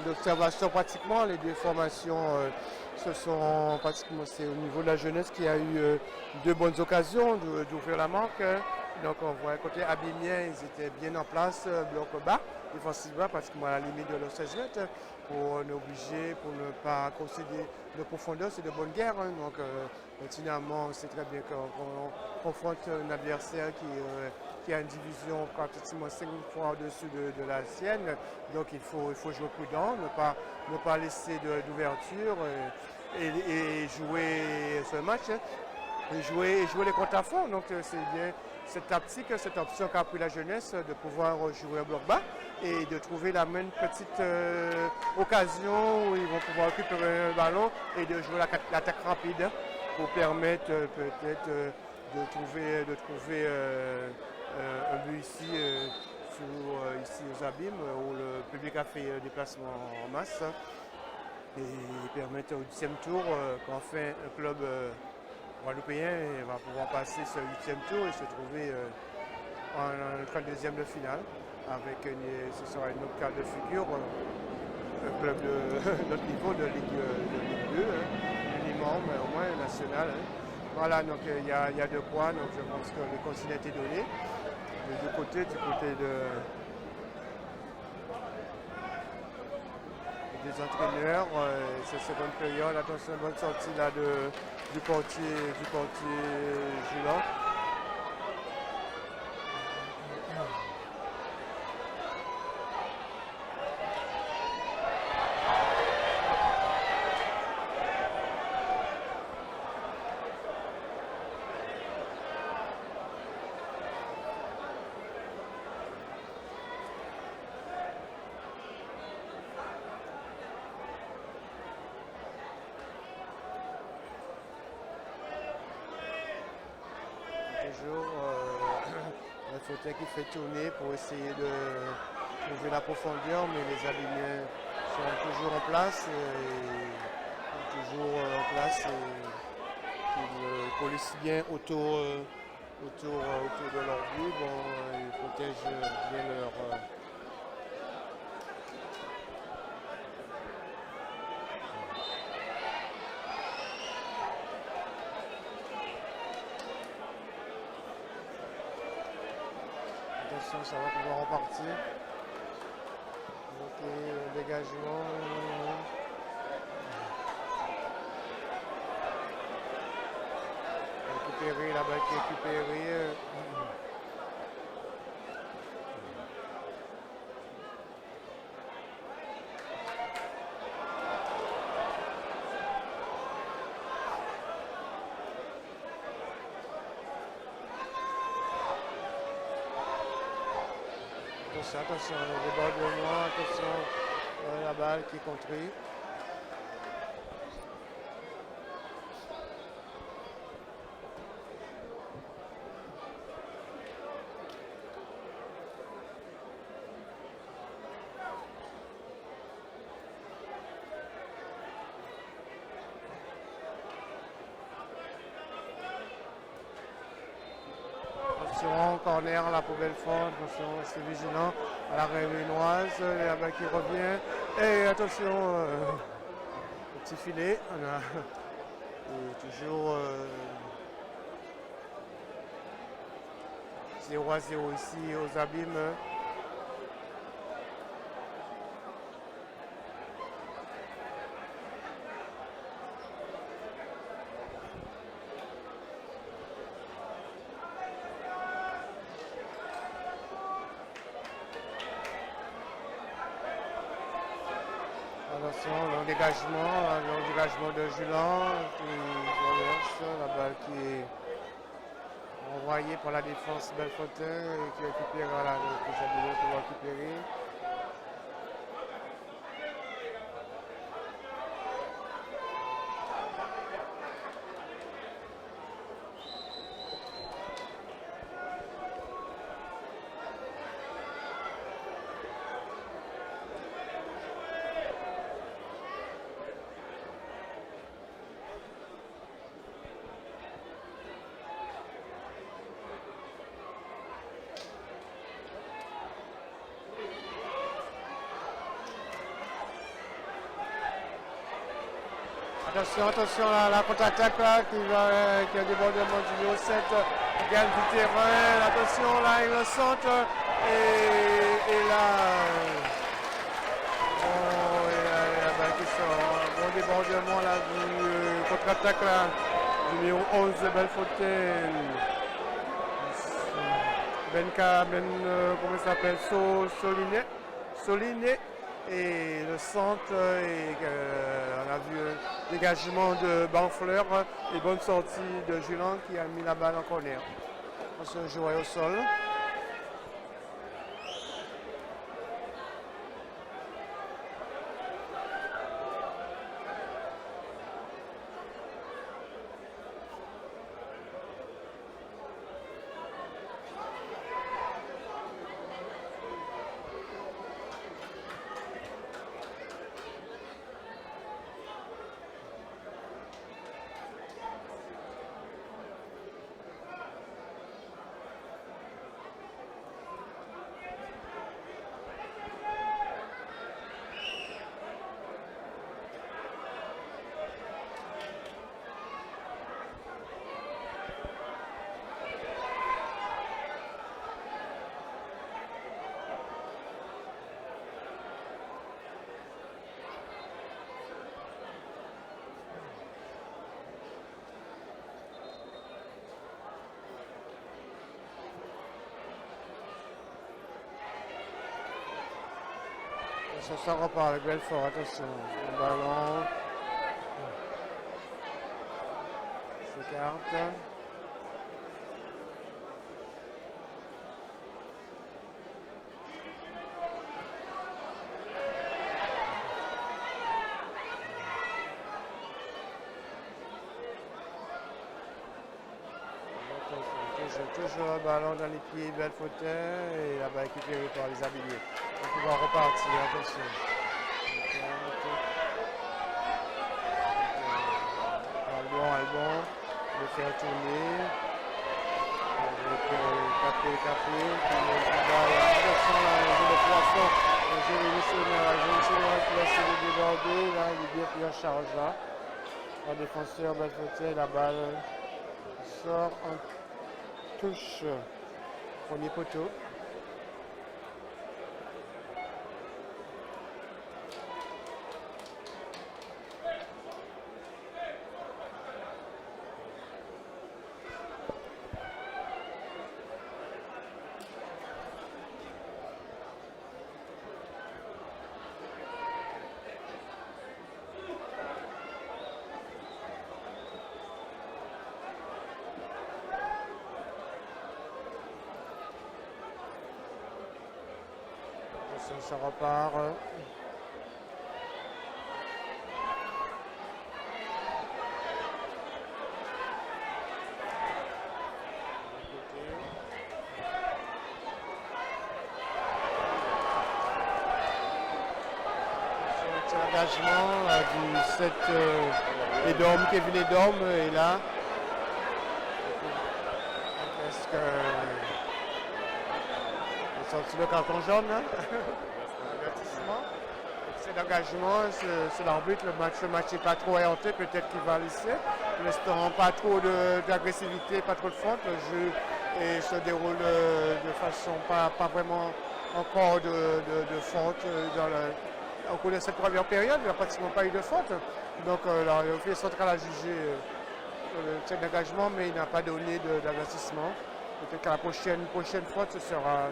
d'observation pratiquement. Les deux formations c'est au niveau de la Jeunesse qui a eu deux bonnes occasions d'ouvrir la marque. Donc on voit côté Abimien, ils étaient bien en place, bloc bas, défensivement, pratiquement à la limite de leurs 16 mètres, pour ne pas concéder de profondeur, c'est de bonne guerre. Hein. Donc continuellement, c'est très bien qu'on confronte un adversaire qui a une division pratiquement 5 fois au-dessus de la sienne. Donc il faut jouer prudent, ne pas laisser d'ouverture et jouer ce match. Hein. Et jouer les comptes à fond. Donc c'est bien cette tactique, cette option qu'a pris la Jeunesse de pouvoir jouer au bloc bas et de trouver la même petite occasion où ils vont pouvoir récupérer un ballon et de jouer l'attaque rapide pour permettre peut-être de trouver un but ici, ici aux Abîmes où le public a fait déplacement en masse et permettre au 10e tour qu'enfin un club guadeloupéen va pouvoir passer ce 8e tour et se trouver en deuxième de finale. Ce sera une autre carte de figure, un club de notre niveau de Ligue 2, minimum, au moins national. Hein. Voilà, donc il y a de quoi, donc je pense que le consigne a été donné. Du côté des entraîneurs, cette seconde période, attention, bonne sortie là du portier Julan. Un fauteuil qui fait tourner pour essayer de trouver la profondeur, mais les Abimiens sont toujours en place et ils polissent bien autour de leur but. Bon, ils protègent bien leur Attention, ça va pouvoir repartir. Ok, dégagement. Récupéré, la balle qui est récupérée. Attention, le débordement, attention, la balle qui est contrée. Attention, corner, la poubelle fond, attention, c'est vigilant à la réunioise, la balle qui revient. Et attention, le petit filet, on a toujours 0-0 ici aux Abîmes. Attention, le dégagement de Julan qui renverse la balle qui est envoyée par la défense Bellefontaine et qui récupère la Abîmes pour récupérer. Attention à la contre-attaque là qui a un débordement du numéro 7 qui gagne du terrain. Attention là, il le centre et là. La balle qui sort. Bon débordement là du contre-attaque là. Du numéro 11 Bellefontaine. Comment il s'appelle? Soliné. Et le centre, on a vu un dégagement de Banfleur et bonne sortie de Julan qui a mis la balle en corner. On se jouait au sol. Ça repart avec Belfort, attention, le ballon s'écarte. Toujours le ballon dans les pieds de Bellefontaine et la balle récupérée par les Abîmes. On va pouvoir repartir, attention. Albon, le faire tourner. Avec Capé. Attention là, le jeu de poisson. Le jeu de missionnaire qui va se déborder. Là, il est bien pris en charge là. Le défenseur Bellefontaine, la balle sort en touche. Premier poteau. Ça repart. Engagement du 7 Edom, Kevin Edom est là. Est-ce que il a sorti le carton jaune? Avertissement. C'est d'engagement, c'est l'arbitre, le match n'est pas trop orienté, peut-être qu'il va laisser. Pour l'instant, pas trop d'agressivité, pas trop de faute. Le jeu se déroule de façon pas vraiment encore de faute au cours de cette première période. Il n'y a pratiquement pas eu de faute. Donc l'officier central a jugé le d'engagement, mais il n'a pas donné d'avertissement. Peut-être qu'à la prochaine faute, il ne va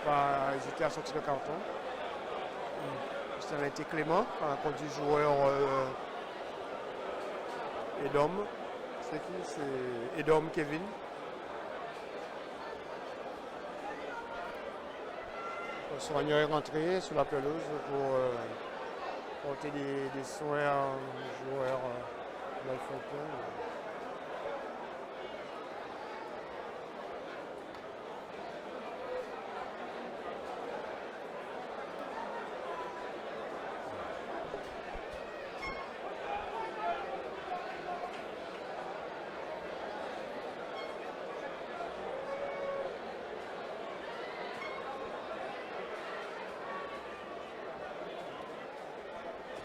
pas hésiter à sortir le carton. Ça a été clément contre du joueur Edom. C'est qui? C'est Edom Kevin. Le soigneur est rentré sur la pelouse pour porter des soins aux joueurs de Bellefontaine.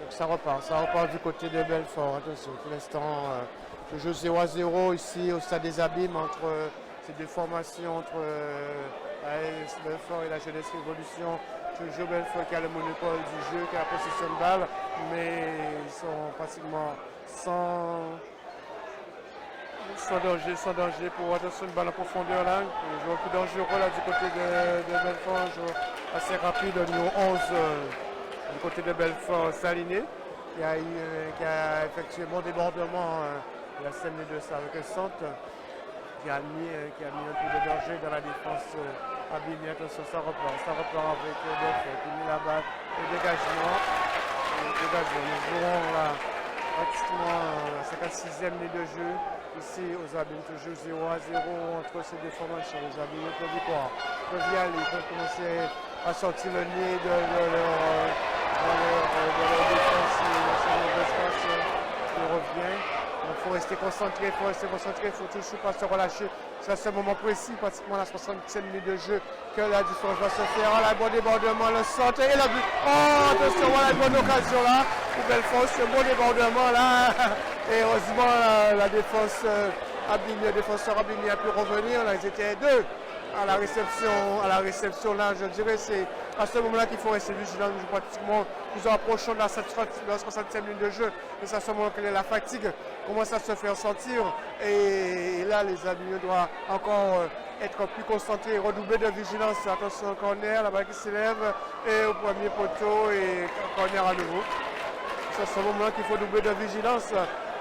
Ça repart du côté de Belfort. Attention, pour l'instant, le jeu 0-0 ici au Stade des Abîmes entre ces deux formations, entre AS Belfort et la Jeunesse Révolution. Toujours Belfort qui a le monopole du jeu, qui a la possession de balle, mais ils sont pratiquement sans danger pour attention une balle en profondeur là. Un joueur plus dangereux là du côté de Belfort, un joueur assez rapide au niveau 11. Du côté de Belfort, Saliné, qui a effectué un bon débordement de la scène de sa centre, qui a mis un peu de danger dans la défense abîmée. Attention, ça repart avec Belfort qui met la balle, le dégagement. Nous jouons là pratiquement la 56e minute de jeu ici aux Abîmes, toujours 0-0 entre ces deux formations. Les Abîmes peuvent y croire, peuvent y aller, peuvent commencer à sortir le nez de leur défense, l'espace qui revient. Il faut rester concentré, il faut toujours pas se relâcher. C'est à ce moment précis, pratiquement la 60e minute de jeu, que la différence va se faire. Voilà, bon débordement, le centre et la but. Oh, attention, voilà une bonne occasion là pour Belfort, c'est un bon débordement là. Et heureusement, la défense abîmée, le défenseur abîmé a pu revenir. Là, ils étaient deux à la réception là, je dirais, c'est à ce moment-là qu'il faut rester vigilant. Pratiquement, nous approchons de la 60e minute de jeu, et c'est à ce moment que la fatigue commence à se faire sentir. Et là, les amis doivent encore être plus concentrés, redoubler de vigilance. Attention au corner, la balle qui s'élève, et au premier poteau, et corner à nouveau. C'est à ce moment-là qu'il faut doubler de vigilance.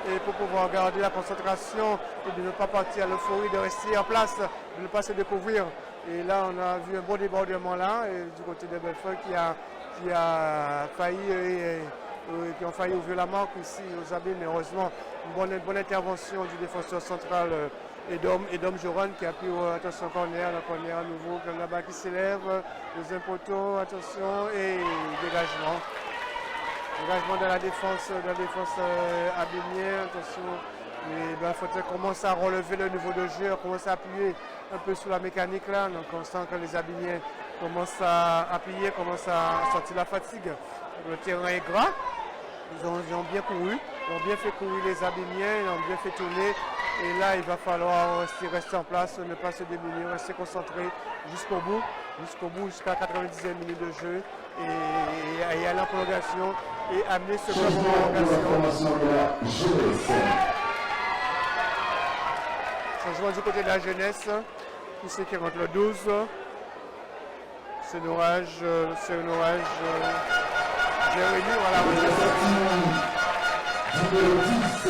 Et pour pouvoir garder la concentration et de ne pas partir à l'euphorie, de rester en place, de ne pas se découvrir. Et là, on a vu un bon débordement là, et du côté de Belfort qui a failli ouvrir la marque ici aux Abîmes. Mais heureusement, une bonne intervention du défenseur central Edom Joran qui a pris attention corner à nouveau, là-bas qui s'élève, deuxième poteau, attention, et dégagement. Dégagement de la défense abîmée, attention. Les Belfortais commencent à relever le niveau de jeu, commencent à appuyer un peu sur la mécanique là. Donc on sent que les Abiniens commencent à appuyer, commencent à sortir la fatigue. Le terrain est gras. Ils ont bien couru, ils ont bien fait courir les Abiniens, ils ont bien fait tourner. Et là, il va falloir rester en place, ne pas se diminuer, rester concentré jusqu'au bout, jusqu'à 90e minute de jeu. Et aller en prolongation et amener ce club en prolongation. Changement du côté de la jeunesse, qui c'est qui rentre le 12. C'est un orage, Jérémy, voilà. Numéro 10.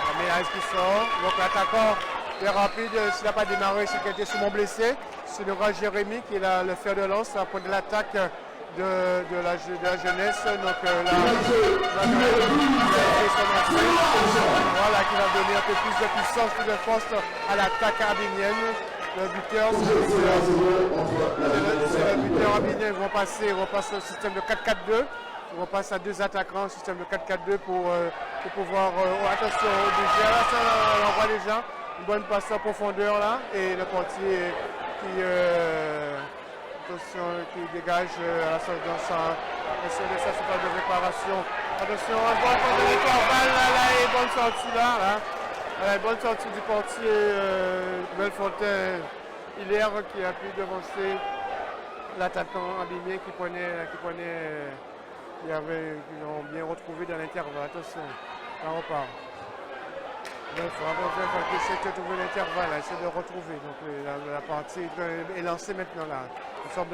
La médaille qui sort, donc l'attaquant Très rapide, s'il n'a pas démarré, c'est qu'il était souvent blessé. C'est le grand Jérémy qui est le fer de lance pour de l'attaque de la jeunesse. Donc là, voilà, qui va donner un peu plus de puissance, plus de force à l'attaque abinienne. Le buteur, c'est le buteur abinien. Ils vont passer au système de 4-4-2. Ils vont passer à 2 attaquants au système de 4-4-2 pour pouvoir. Attention, déjà, là, ça, on voit déjà une bonne passe en profondeur là. Et le portier qui dégage dans sa surface de réparation. Attention, on voit qu'on a l'intervalle là, et bonne sortie là. Une bonne sortie du portier Bellefontaine Hilaire qui a pu devancer l'attaquant abîmé qui ont bien retrouvé dans l'intervalle. Attention, là on part. Bellefontaine qui essaie de trouver l'intervalle, essaie de retrouver. Donc la partie est lancée maintenant là. Nous sommes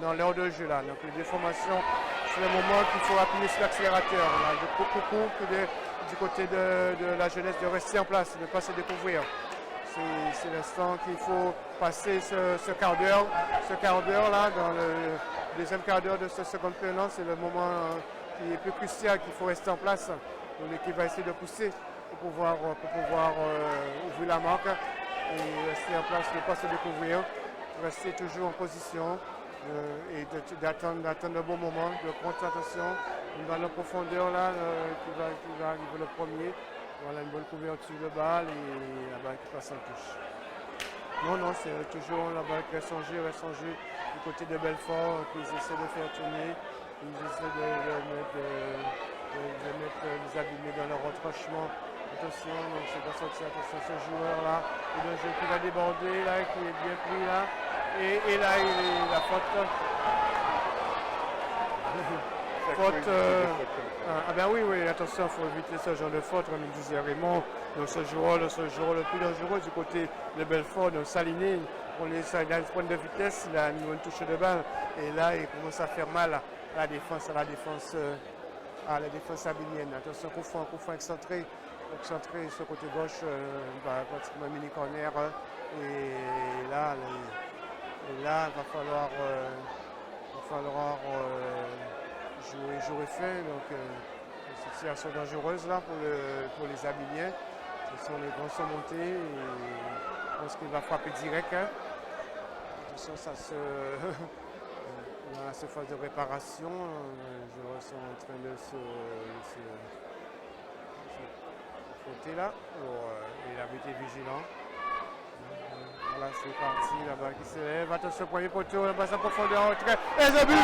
dans l'heure de jeu là. Donc les déformations, c'est le moment qu'il faut appuyer sur l'accélérateur. Du côté de la jeunesse de rester en place, de ne pas se découvrir. C'est l'instant qu'il faut passer ce quart d'heure là, dans le deuxième quart d'heure de ce second période, c'est le moment qui est plus crucial, qu'il faut rester en place. L'équipe va essayer de pousser pour pouvoir ouvrir la marque et rester en place, ne pas se découvrir, rester toujours en position et d'attendre le bon moment, de concentration. Une balle en profondeur là qui va arriver le premier. Voilà une bonne couverture de balle et la balle qui passe en touche. Non, c'est toujours la balle qui reste en jeu du côté de Belfort qu'ils essaient de faire tourner. Ils essaient de mettre les abîmés dans leur retranchement. Attention, donc c'est pas sorti, attention ce joueur là. Et le jeu qui va déborder là, qui est bien pris là. Et là, il est la faute. Oui, attention, il faut éviter ce genre de faute, comme il disait Raymond. Donc ce joueur le plus dangereux du côté de Belfort, donc Saliné, il a une pointe de vitesse, il a une touche de balle. Et là, il commence à faire mal à la défense abinienne. Attention, coup franc excentré sur le côté gauche, pratiquement mini corner. Et là, il va falloir jouer fin. Donc, une situation dangereuse là pour les Abiniens. Ce sont les grands sont montés et je pense qu'il va frapper direct. Attention, ça se. Dans la phase de réparation, les joueurs sont en train de se frotter là. Et l'arbitre est vigilant. Voilà, c'est parti, la balle qui s'élève. Attention, premier poteau, la balle en profondeur, en retrait. Et le but!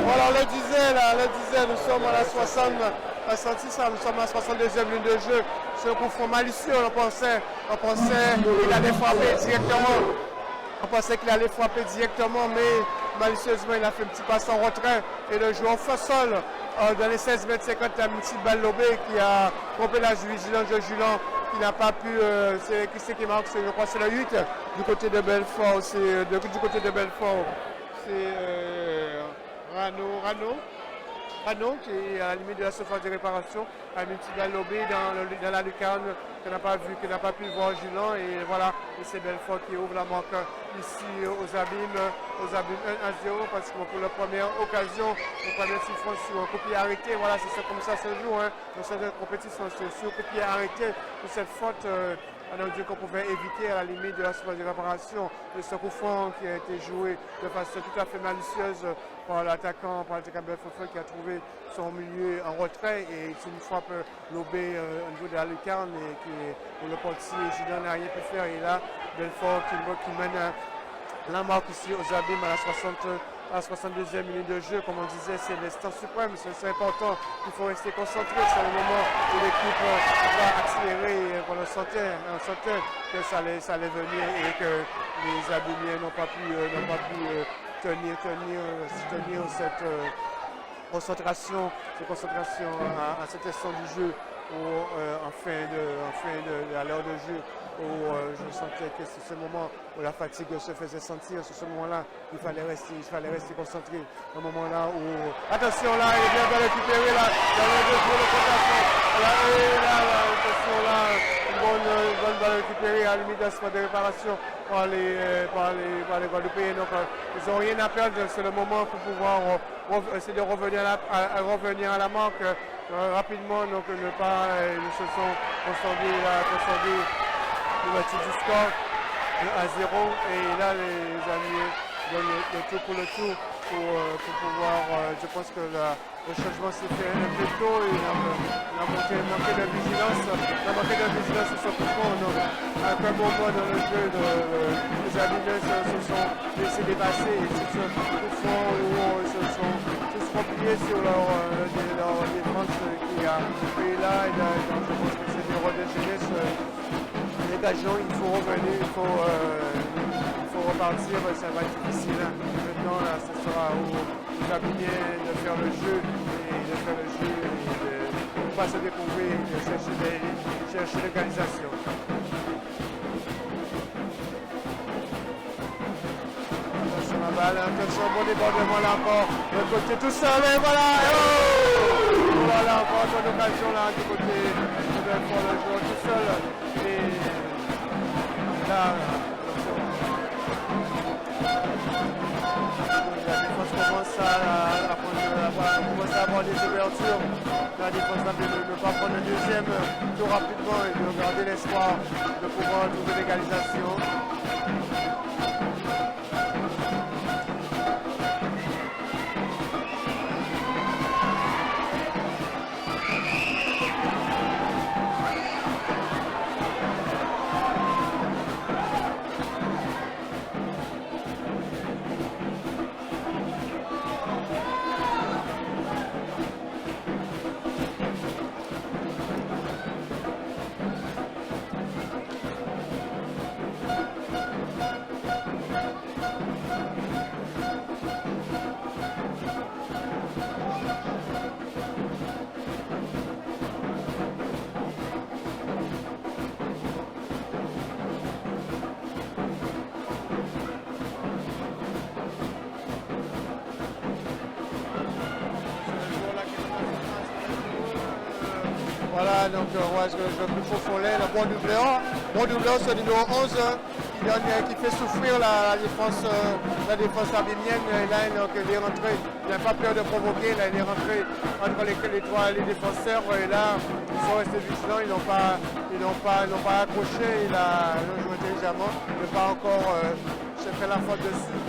Voilà, on le disait, nous sommes à la 60, nous sommes à la 62e ligne de jeu. Ce coup franc malicieux, on pensait qu'il allait frapper directement. On pensait qu'il allait frapper directement, mais malicieusement, il a fait un petit passe en retrait. Et le joueur Fossol, dans les 16 mètres 50, a mis une petite balle lobée qui a trompé la vigilance de Julan, qui n'a pas pu. Qui c'est qui marque? Je crois que c'est le 8 du côté de Belfort. Du côté de Belfort, c'est Rano qui est à la limite de la surface de réparation, a mis une petite balle lobée dans la lucarne qu'on n'a pas pu voir Julan. Et voilà, c'est Belfort qui ouvre la marque ici aux abîmes 1-0, parce que pour la première occasion, on parlait de sifflement sur un coup de pied arrêté. Voilà, c'est ça, comme ça se joue. Dans cette compétition, c'est sur un coup de pied arrêté. Pour cette faute, on a dit qu'on pouvait éviter à la limite de la surface de réparation de ce coup franc qui a été joué de façon tout à fait malicieuse par l'attaquant Belfort qui a trouvé son milieu en retrait, et c'est une frappe lobée au niveau de la lucarne et pour le portier Julien n'a rien pu faire. Et là, Belfort qui mène la marque ici aux abîmes à la 62e minute de jeu. Comme on disait, c'est l'instant suprême, c'est important, il faut rester concentré. C'est le moment où l'équipe va accélérer. On sentait que ça allait venir et que les abîmiens n'ont pas pu tenir cette concentration à cet instant du jeu. à l'heure de jeu, où je sentais que c'est ce moment où la fatigue se faisait sentir. C'est ce moment-là, il fallait rester concentré. Un moment là où, attention là, il vient de récupérer là, dans le jeu pour le contact. Attention là, une bonne balle récupérée à l'imitation de réparation par les Guadeloupéens. Donc ils n'ont rien à perdre, c'est le moment pour pouvoir essayer de revenir à la marque rapidement. Donc ils se sont consolidés l'ouverture du score à 0 et là les amis donnent le tour pour le tour pour pouvoir, je pense que le changement s'est fait un peu tôt et on a manqué de vigilance sur ce coup franc. Donc à un moment dans le jeu, les Abidjans se sont laissés dépasser et sur ce coup franc où ils se sont tous repliés sur leur défense qui a pris là et donc je pense que c'est des rôles de jeunesse. Dégageant, il faut revenir, il faut repartir, ça va être difficile. Maintenant, là, ce sera aux Gabiniens de faire le jeu et de ne pas se découvrir, de chercher l'égalisation. Attention la balle, attention, bon débordement là encore, de côté tout seul, et voilà, voilà encore une occasion là du côté de Belfort, le joueur tout seul. La défense commence à avoir des ouvertures. La défense ne pas prendre le deuxième tout rapidement et de garder l'espoir de pouvoir trouver l'égalisation. Voilà, donc je plus follet, le bon doubleur, c'est le numéro 11 qui fait souffrir la défense abimienne. Et là, donc, il est rentré, il n'a pas peur de provoquer, là, il est rentré entre les défenseurs et là, ils sont restés vigilants, ils n'ont pas accroché, il a joué intelligemment, il n'a pas encore fait la faute dessus.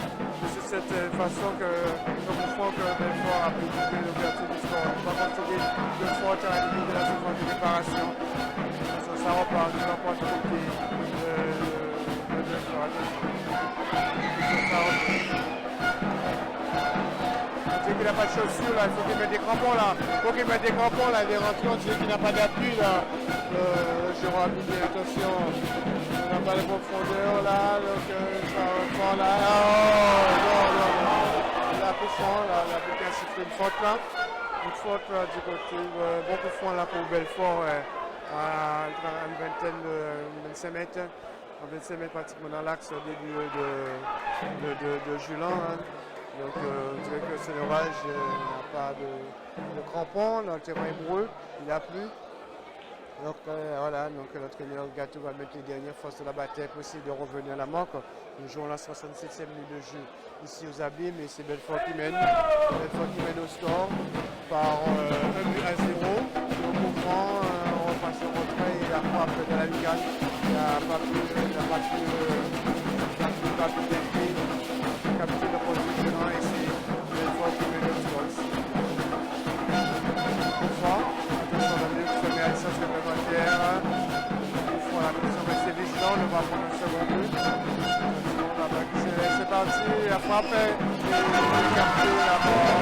C'est de cette façon que Belfort a pu trouver l'ouverture du score. On va continuer de faute à la limite de la seconde de réparation. Ça repart du rapport de côté de Belfort. On dirait qu'il n'a pas de chaussures là, il faut qu'il mette des crampons là. Il est rentré, on dirait qu'il n'a pas d'appui là. Jérôme a mis attention. On n'a pas de profondeur là, donc ça reprend là. Oh non. La coup franc, là, la bouquin siffle une faute là. Une faute là, du côté, beaucoup de francs là pour Belfort à une vingtaine de 25 mètres. En 25 mètres pratiquement dans l'axe au début de Julan. Hein. Donc on dirait que c'est l'orage, il n'a pas de crampons, le terrain est breux, il a plu. Donc voilà, donc l'entraîneur Gâteau va mettre les dernières forces de la bataille pour essayer de revenir à la marque. Nous jouons la 67e minute de jeu ici aux Abîmes et c'est Belfort qui mène au score par 1 but à 0. Donc au franc, on repasse au retrait et la frappe de la Lucane. Il n'a pas pu d'effet, capter le position et c'est Belfort qui mène au score ici. Au franc, attention la minute première licence supplémentaire. Au franc, la pression reste vigilant, on va prendre un second but. C'est parti, la frappe est captée, la balle.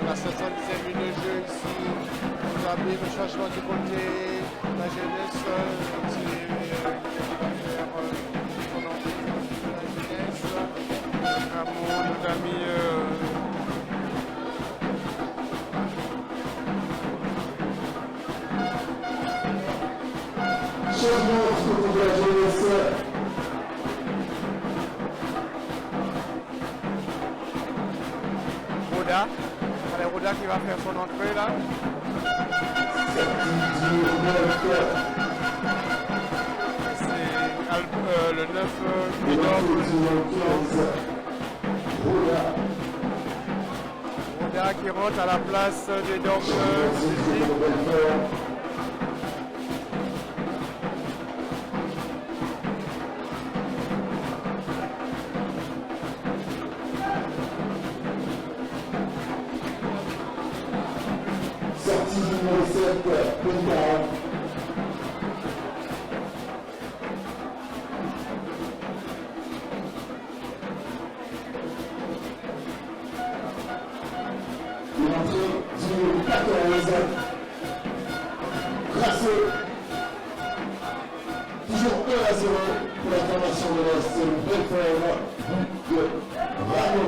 La 70e minute de jeu ici. Vous avez le changement du côté de la jeunesse. C'est qui va faire son entrée de la jeunesse. Ramon nous a mis changement du côté de la jeunesse. Roda. C'est Roda qui va faire son entrée là. C'est le 9 Roda qui rentre à la place des Dormes. Sortie numéro 7, Pétard. L'entrée du 14, Grasseux. Toujours 1-0 pour la formation de l'Est, Belfort, but de Rano.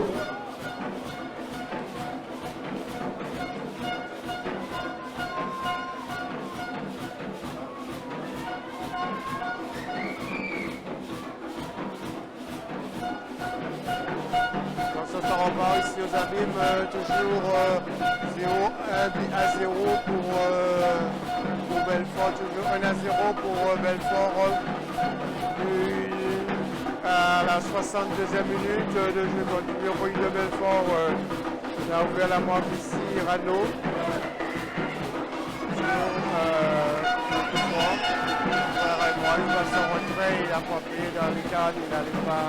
Ça repart ici aux Abîmes, toujours 1-0 pour Belfort, toujours 1-0 pour Belfort. À la 62e minute de jeu continue au de Belfort, on a ouvert la marque ici, Rano. Il va se rentrer, il a frappé dans le cadre, il n'arrive pas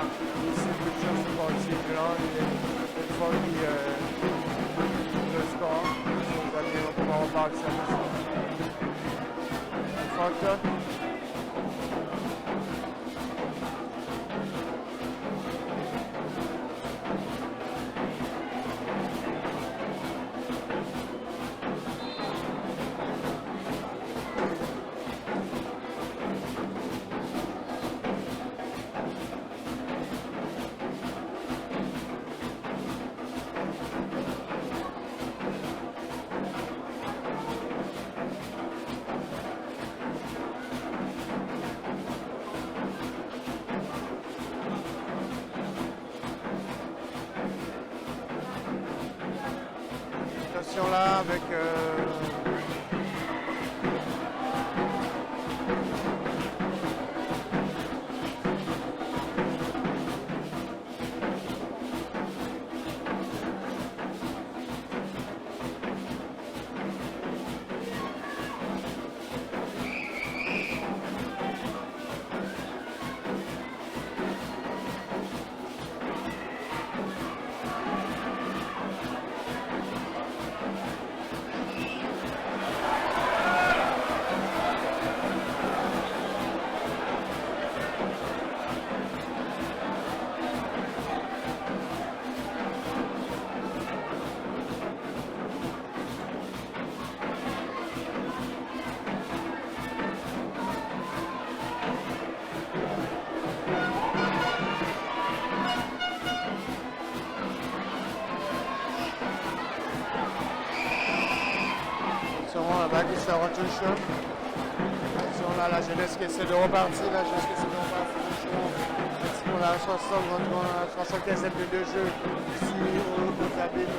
ici, peu de chance sportive, il faut le score. Vous allez pouvoir repartir sur ça. Faute. Attention là avec là qui se retouche. Attention là, la jeunesse qui essaie de repartir, la jeunesse qui essaie de repartir. On a 75e de jeu ici au Abîmes,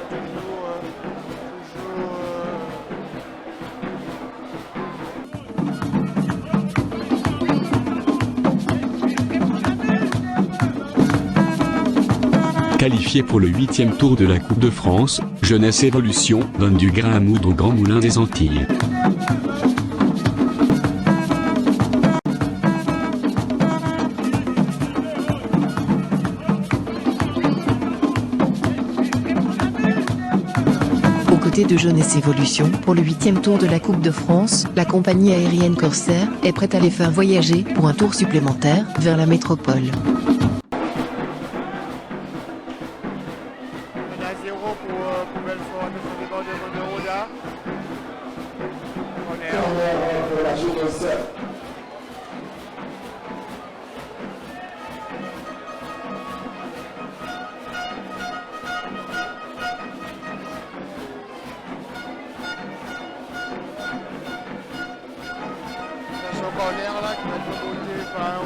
Qualifié pour le 8e tour de la Coupe de France, Jeunesse Évolution donne du grain à moudre au Grand Moulin des Antilles. Aux côtés de Jeunesse Évolution, pour le 8e tour de la Coupe de France, la compagnie aérienne Corsair est prête à les faire voyager pour un tour supplémentaire vers la métropole. 1-0 nouveau pour Belfort, de son débordement de Roda. Corner pour la jeunesse. Corner là qui va être rebondé par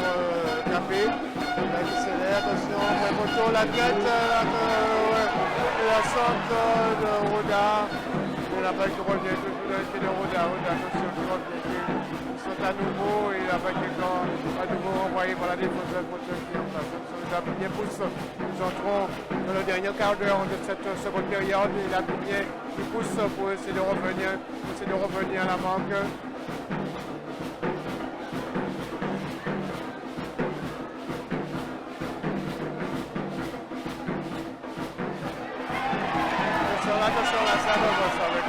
Capé. Là qui s'élève, attention, point photo, la tête de la centre de Roda. Et la balle qui revient toujours dans l'effet de Roda. Attention, qui revient, ils sont à nouveau et la balle qui est à nouveau envoyée par la défense de la qui est en place. Les Abiniers poussent, nous entrons dans le dernier quart d'heure de cette seconde période et l'Abinier qui pousse pour essayer de revenir à la manque. Attention là, ça va avec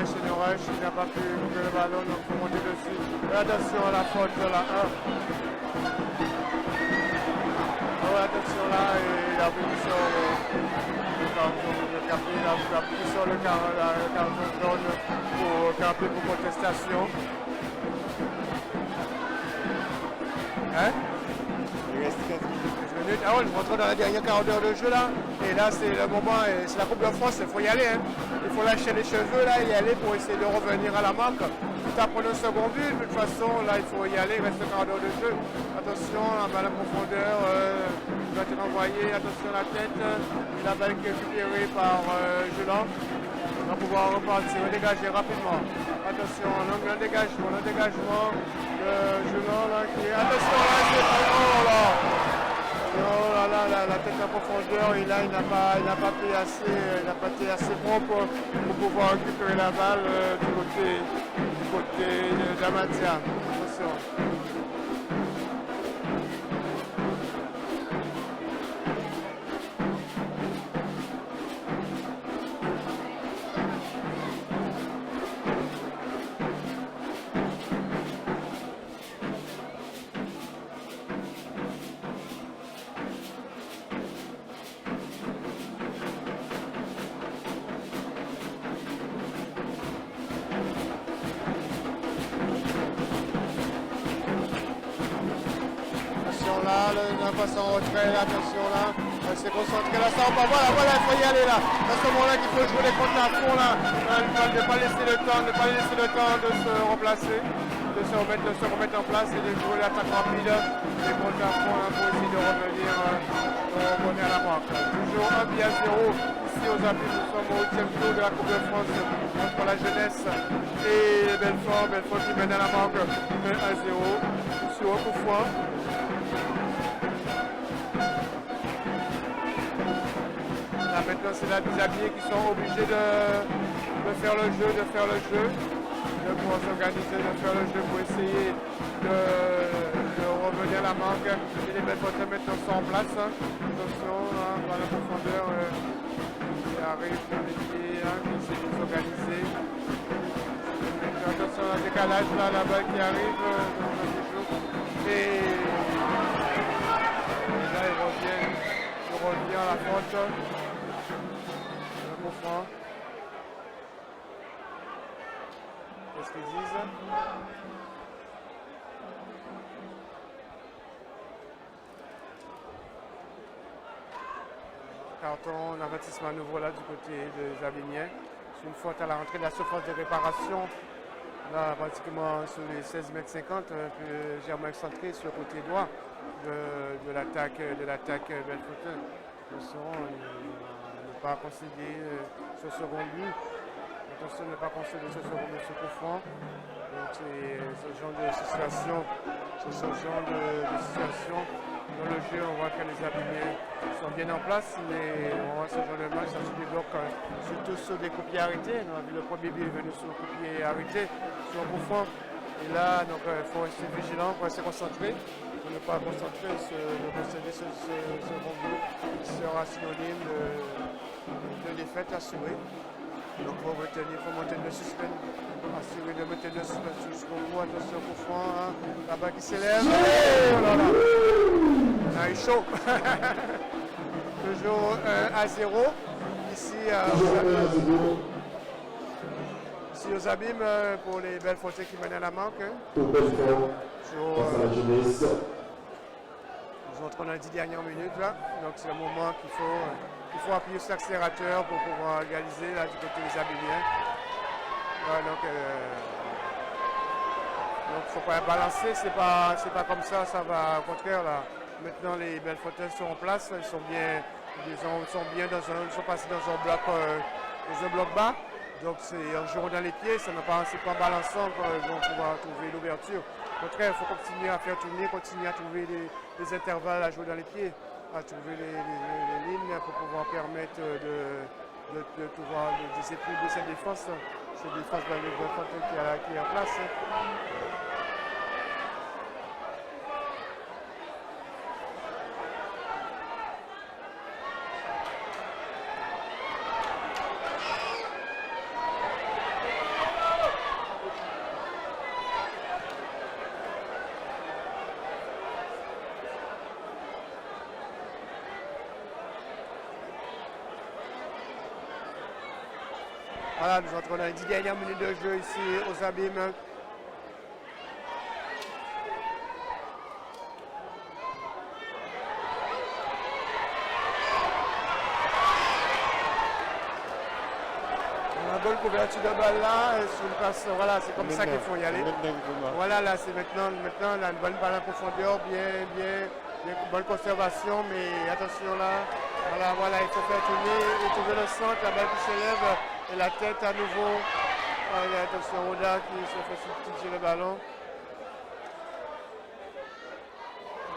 c'est Nourage, il n'a pas pu couper le ballon, donc il faut monter dessus. Et attention à la faute là, 1. Oh, attention là, il a appuyé sur le carton, il a appuyé sur le carton jaune pour camper pour contestation. Hein? Il reste 15 minutes. Ah ouais, je rentre dans la dernière quart d'heure de jeu là. Et là, c'est le moment, c'est la Coupe de France, il faut y aller. Hein. Il faut lâcher les cheveux là, y aller pour essayer de revenir à la marque. Tout à prendre un second but, de toute façon, là, il faut y aller, il reste un quart d'heure de jeu. Attention, la balle à profondeur, il va être envoyé, attention à la tête. Et la balle qui est récupérée par Gelan. On va pouvoir repartir, dégager rapidement. Attention, le dégagement de Gelan là qui est. Attention là, c'est pas long là. Oh là là, la tête en profondeur, et là il n'a pas été assez propre pour pouvoir récupérer la balle du côté d'Amatia. Attention. Un passe en retrait, attention là, c'est concentré là, ça on va voir, voilà, il faut y aller là, à ce moment là qu'il faut jouer les comptes à fond là, ne pas laisser le temps de se remplacer, de se remettre en place et de jouer l'attaque rapide, les comptes à fond là, pour essayer de revenir à la marque. Toujours 1 but à 0 ici aux Abîmes, nous sommes au 8e tour de la Coupe de France entre la jeunesse et Belfort qui mène à la marque 1 à 0 sur un coup franc. Là, maintenant, c'est les Abiniers qui sont obligés de faire le jeu, de pouvoir s'organiser, de faire le jeu pour essayer de revenir à la manque. Et les Belfortais maintenant sont en place. Attention, là, par la profondeur, qui arrive, qui essaie de s'organiser. Attention au décalage, là, la balle qui arrive dans le jeu. Et là, il revient à la faute. Qu'est-ce qu'ils disent? Carton, avertissement à nouveau là du côté de Javigné. C'est une faute à la rentrée de la surface de réparation. Là, pratiquement sur les 16,50 m, que Germain centré sur le côté droit de l'attaque Belfortin. Ne pas concéder ce second but. Attention, ne pas concéder ce second but, ce coup franc. Donc c'est ce genre de situation. Dans le jeu, on voit que les Abimiens sont bien en place, mais on voit ce genre de match, ça se débloque surtout sur des coups pieds arrêtés. On a vu le premier but venu sur un coup pied arrêté, sur un coup franc. Et là, donc il faut rester vigilant, il faut rester concentré. Pour ne pas concentrer, de concéder ce second but, qui sera synonyme de défaite assurée. Donc il faut maintenir le suspense, assurer de maintenir le suspense jusqu'au bout. Attention pour franc, hein. La balle qui s'élève. Oh là là. Ah, il est chaud. Toujours 1-0. Ici, ici aux abîmes pour les belles fauteuils qui mènent à la manque. Hein. Pour Belfort, Sur, face à la jeunesse. nous entrons dans les 10 dernières minutes là. Donc c'est le moment qu'il faut appuyer sur l'accélérateur pour pouvoir égaliser là du côté des abîmiens. Ouais, donc faut pas balancer, c'est pas comme ça, ça va au contraire là. Maintenant les belles fauteuils sont en place, ils sont bien ils sont passés dans un bloc bas. Donc c'est en jouant dans les pieds, c'est pas balançant qu'ils vont pouvoir trouver l'ouverture. Au contraire, il faut continuer à faire tourner, continuer à trouver des intervalles à jouer dans les pieds, à trouver les lignes pour pouvoir permettre de pouvoir déséquilibrer cette défense. Cette défense dans le fauteuil qui est en place. Voilà, nous entrons dans les 10 dernières minutes de jeu ici aux abîmes. On a une bonne couverture de balle là, et sur une passe, voilà, c'est comme ça qu'il faut y aller. Voilà, là c'est maintenant là, une bonne balle en profondeur, bien, bonne conservation, mais attention là. Voilà, il faut faire tourner et trouver le centre, la balle qui s'élève et la tête à nouveau. Voilà, attention, Oda qui se fait substituer le ballon.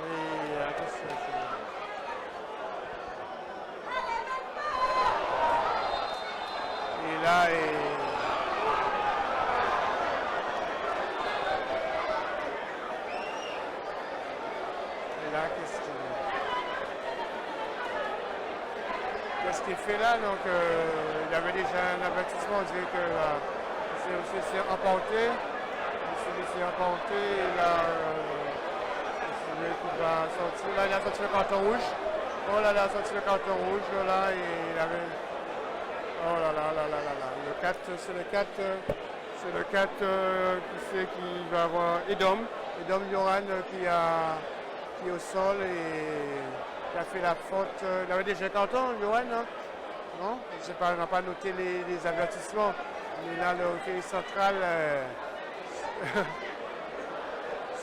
Et attention. Et là, qu'est-ce qu'il fait là? Donc, il y avait déjà un avertissement, on dirait que c'est emporté. Il s'est laissé emporter et là, il va sortir. Là, il a sorti le carton rouge. Oh là là, il a sorti le carton rouge là et il avait. Oh là là là là là là. Le 4, c'est le 4. C'est le 4 qui va avoir Edom Yoran qui est au sol et qui a fait la faute. Il avait déjà un carton, Yoran, hein? Non? On n'a pas noté les avertissements. Mais là, le hockey central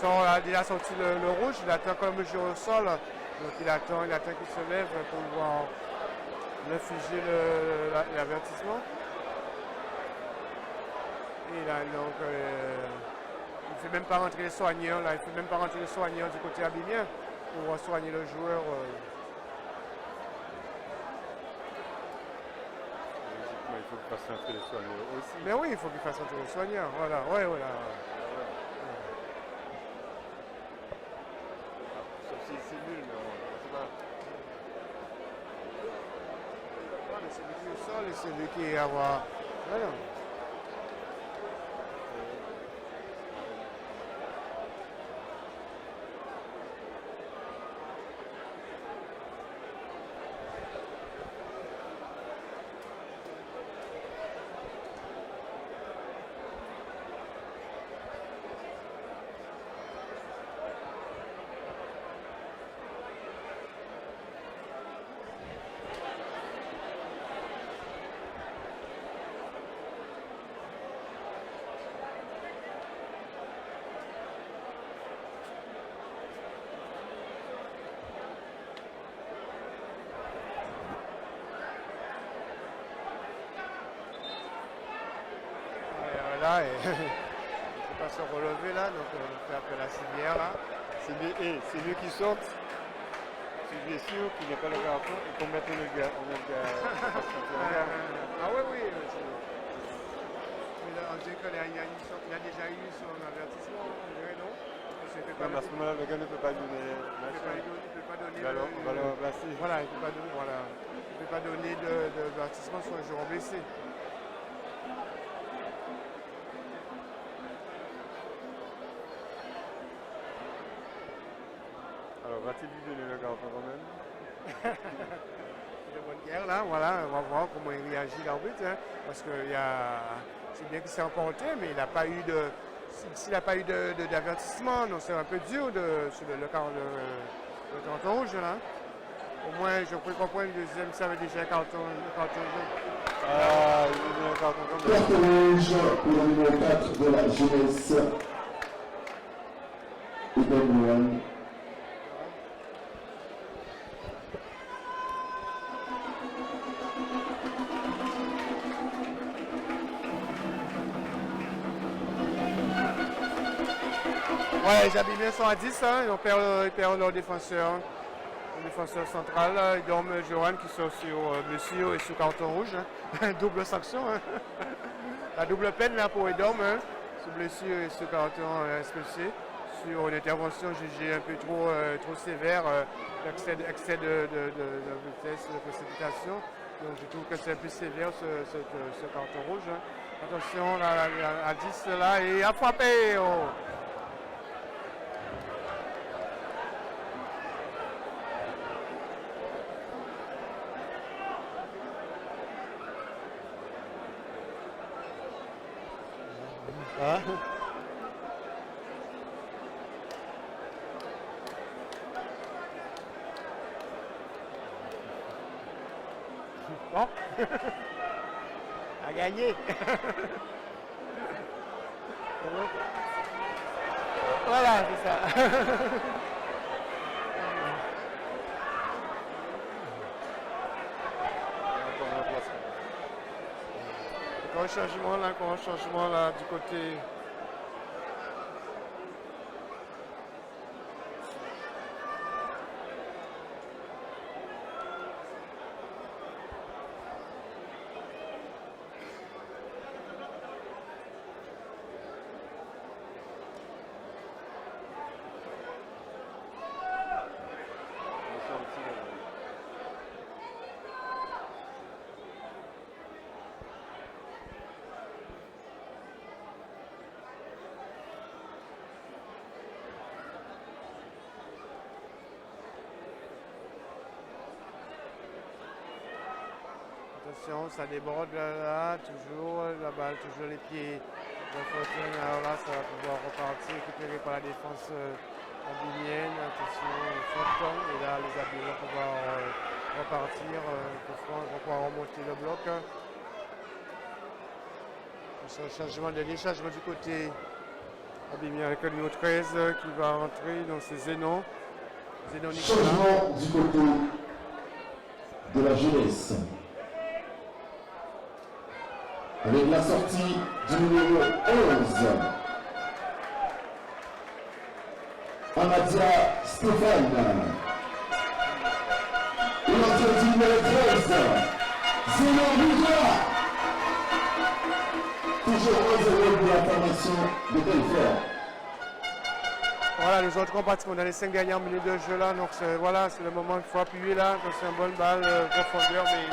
a déjà sorti le rouge. Il attend comme le jeu au sol. Donc il attend qu'il se lève pour pouvoir infliger l'avertissement. Et là, donc, il ne fait même pas rentrer les soigneurs. Là, il ne fait même pas rentrer les soigneurs du côté abîmien pour soigner le joueur. Il faut qu'il fasse rentrer les soigneurs aussi. Mais oui, il faut qu'il fasse rentrer les soigneurs. Voilà, ouais, voilà. Sauf si c'est nul, mais on ne sait pas. Ouais, mais c'est lui qui est au sol et c'est lui qui est à voir. Voilà. Là, et il ne peut pas se relever là, donc on fait appel à la civière là. C'est lui qui saute. C'est bien sûr qu'il n'y a pas le carton et qu'on mette le gars. Ah oui, oui. Mais là, on dirait qu'il a déjà eu son avertissement, on dirait non? À ce moment-là, le gars ne peut pas donner. Il ne peut pas donner. On va le remplacer. Voilà, il ne peut pas donner, de l'avertissement sur un joueur blessé. c'est lui donner le carton quand même. De bonne guerre là, voilà, on va voir comment il réagit l'arbitre, hein, parce que c'est bien qu'il s'est emporté, mais il n'a pas eu de, s'il n'a pas eu d'avertissement, donc c'est un peu dur sur le carton rouge là. Au moins, je peux comprendre le deuxième, ça veut déjà un carton jaune. Ah, il lui donne un carton quand même. Carton rouge pour le numéro 4 de la jeunesse. Eben Mohan. Ouais, les Abimiens sont à 10, hein, ils perdent leur défenseur. Le défenseur central, Dom Johan qui sort sur Monsieur et sur carton rouge. Hein. Double sanction. Hein. La double peine là pour Edom, hein, sur blessure et sur carton SPC. Sur une intervention jugée un peu trop sévère, excès de vitesse, de précipitation. Donc je trouve que c'est plus sévère ce carton rouge. Hein. Attention là, à 10 là et à frapper. Oh. Hein? Bon, à gagner. Voilà, c'est ça. Encore un changement là du côté. Attention, ça déborde là, toujours la balle, toujours les pieds de Fortune. Alors là, ça va pouvoir repartir, récupéré par la défense abimienne. Attention, Fortune. Et là, les Abimiens vont pouvoir repartir. France va pouvoir remonter le bloc. C'est un changement de déchargement du côté abimien avec le numéro 13 qui va rentrer. Donc c'est Zénon. Zénon Nicolas. Changement du côté de la jeunesse. Avec la sortie du numéro 11, Amadia Stéphane. Et l'entrée du numéro 13, Zénon Nicolas. Toujours 1-0 pour la formation de Belfort. Voilà, les autres combattants dans les 5 dernières minutes de jeu là, donc voilà, c'est le moment qu'il faut appuyer là, donc c'est une bonne balle, profondeur, mais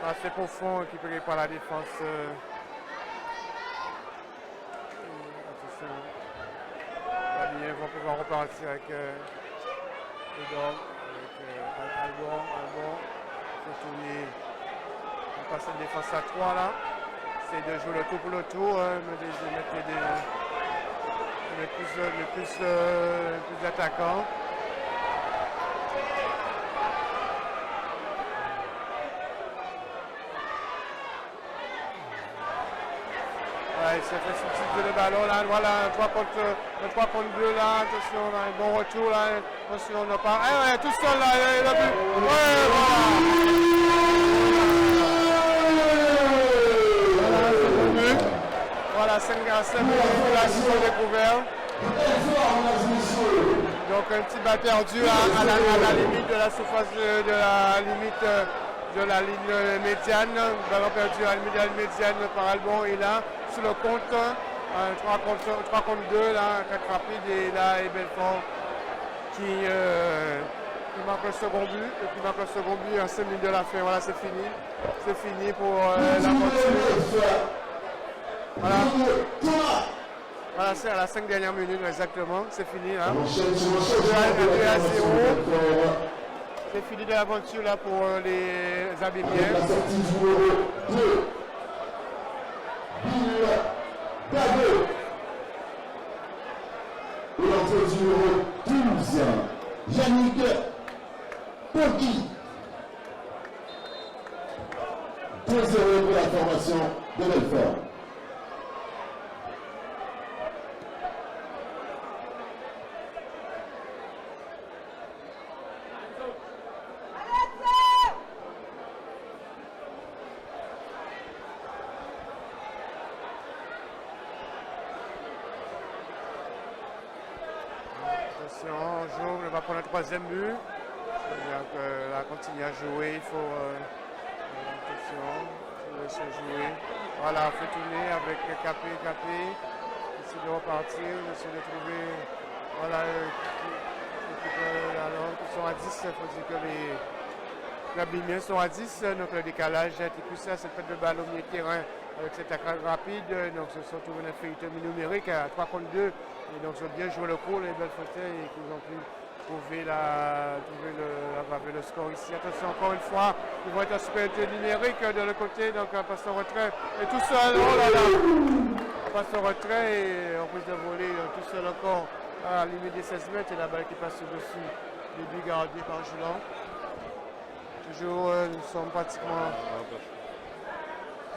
assez profond, récupéré par la défense. Attention, les Liens vont pouvoir repartir avec Edom, avec Albon, il faut tourner, on passe une défense à 3 là. C'est de jouer le tour pour le tour, mettre plus d'attaquants. Ouais, il s'est fait substituer le ballon là, voilà, 3 contre 2 là, attention, là, un bon retour là, attention, on n'a pas. Eh ouais, tout seul là, il a vu. Ouais, voilà, 5 minutes là, ils sont découverts. Donc un petit bal perdu à la limite de la surface de la ligne médiane. Ballon perdu à la limite de la ligne médiane par Albon et là, sur le compte, 3 contre 2, là, 4 rapides et là, et Belfort qui marque le second but. Et qui marque le second but à 5 minutes de la fin. Voilà, c'est fini. C'est fini pour la voiture. Voilà. Voilà, c'est à la 5 dernières minutes exactement, c'est fini là. On enchaîne sur le changement de la formation de Belfort. C'est fini de l'aventure là pour les Avec Abimiens. la sortie du numéro 2, Bill Dago. Et l'entrée du numéro 12, Yannick Poggi. 2-0 pour la formation de Belfort. Attention, on joue, on va prendre le troisième but. Donc, là, continue à jouer, il faut attention, laisser jouer. Voilà, on fait tourner avec Capé, essayer de repartir, essayer de trouver, voilà, qui sont à 10, il faut dire que les Abimiens sont à 10, donc le décalage a été poussé à cette fête de balle au milieu de terrain avec cette attaque rapide, donc ce sont tous une infériorité numérique à 3 contre 2, et donc ils ont bien joué le coup, les Belfotais, et qu'ils ont pu trouver le score ici. Attention, encore une fois, ils vont être en supériorité numérique de l'autre côté, donc on passe au retrait, et tout seul, oh là là, on passe au retrait et en prise de volée, tout seul encore à la limite des 16 mètres, et la balle qui passe au-dessus du but gardé par Julan. Toujours, nous sommes pratiquement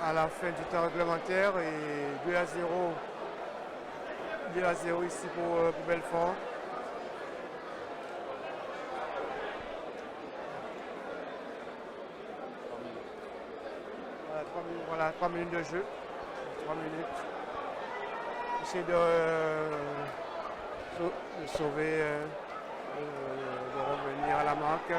à la fin du temps réglementaire et 2-0. 2-0 ici pour Belfort. Voilà, 3 minutes de jeu. 3 minutes. Essayer de sauver, de revenir à la marque.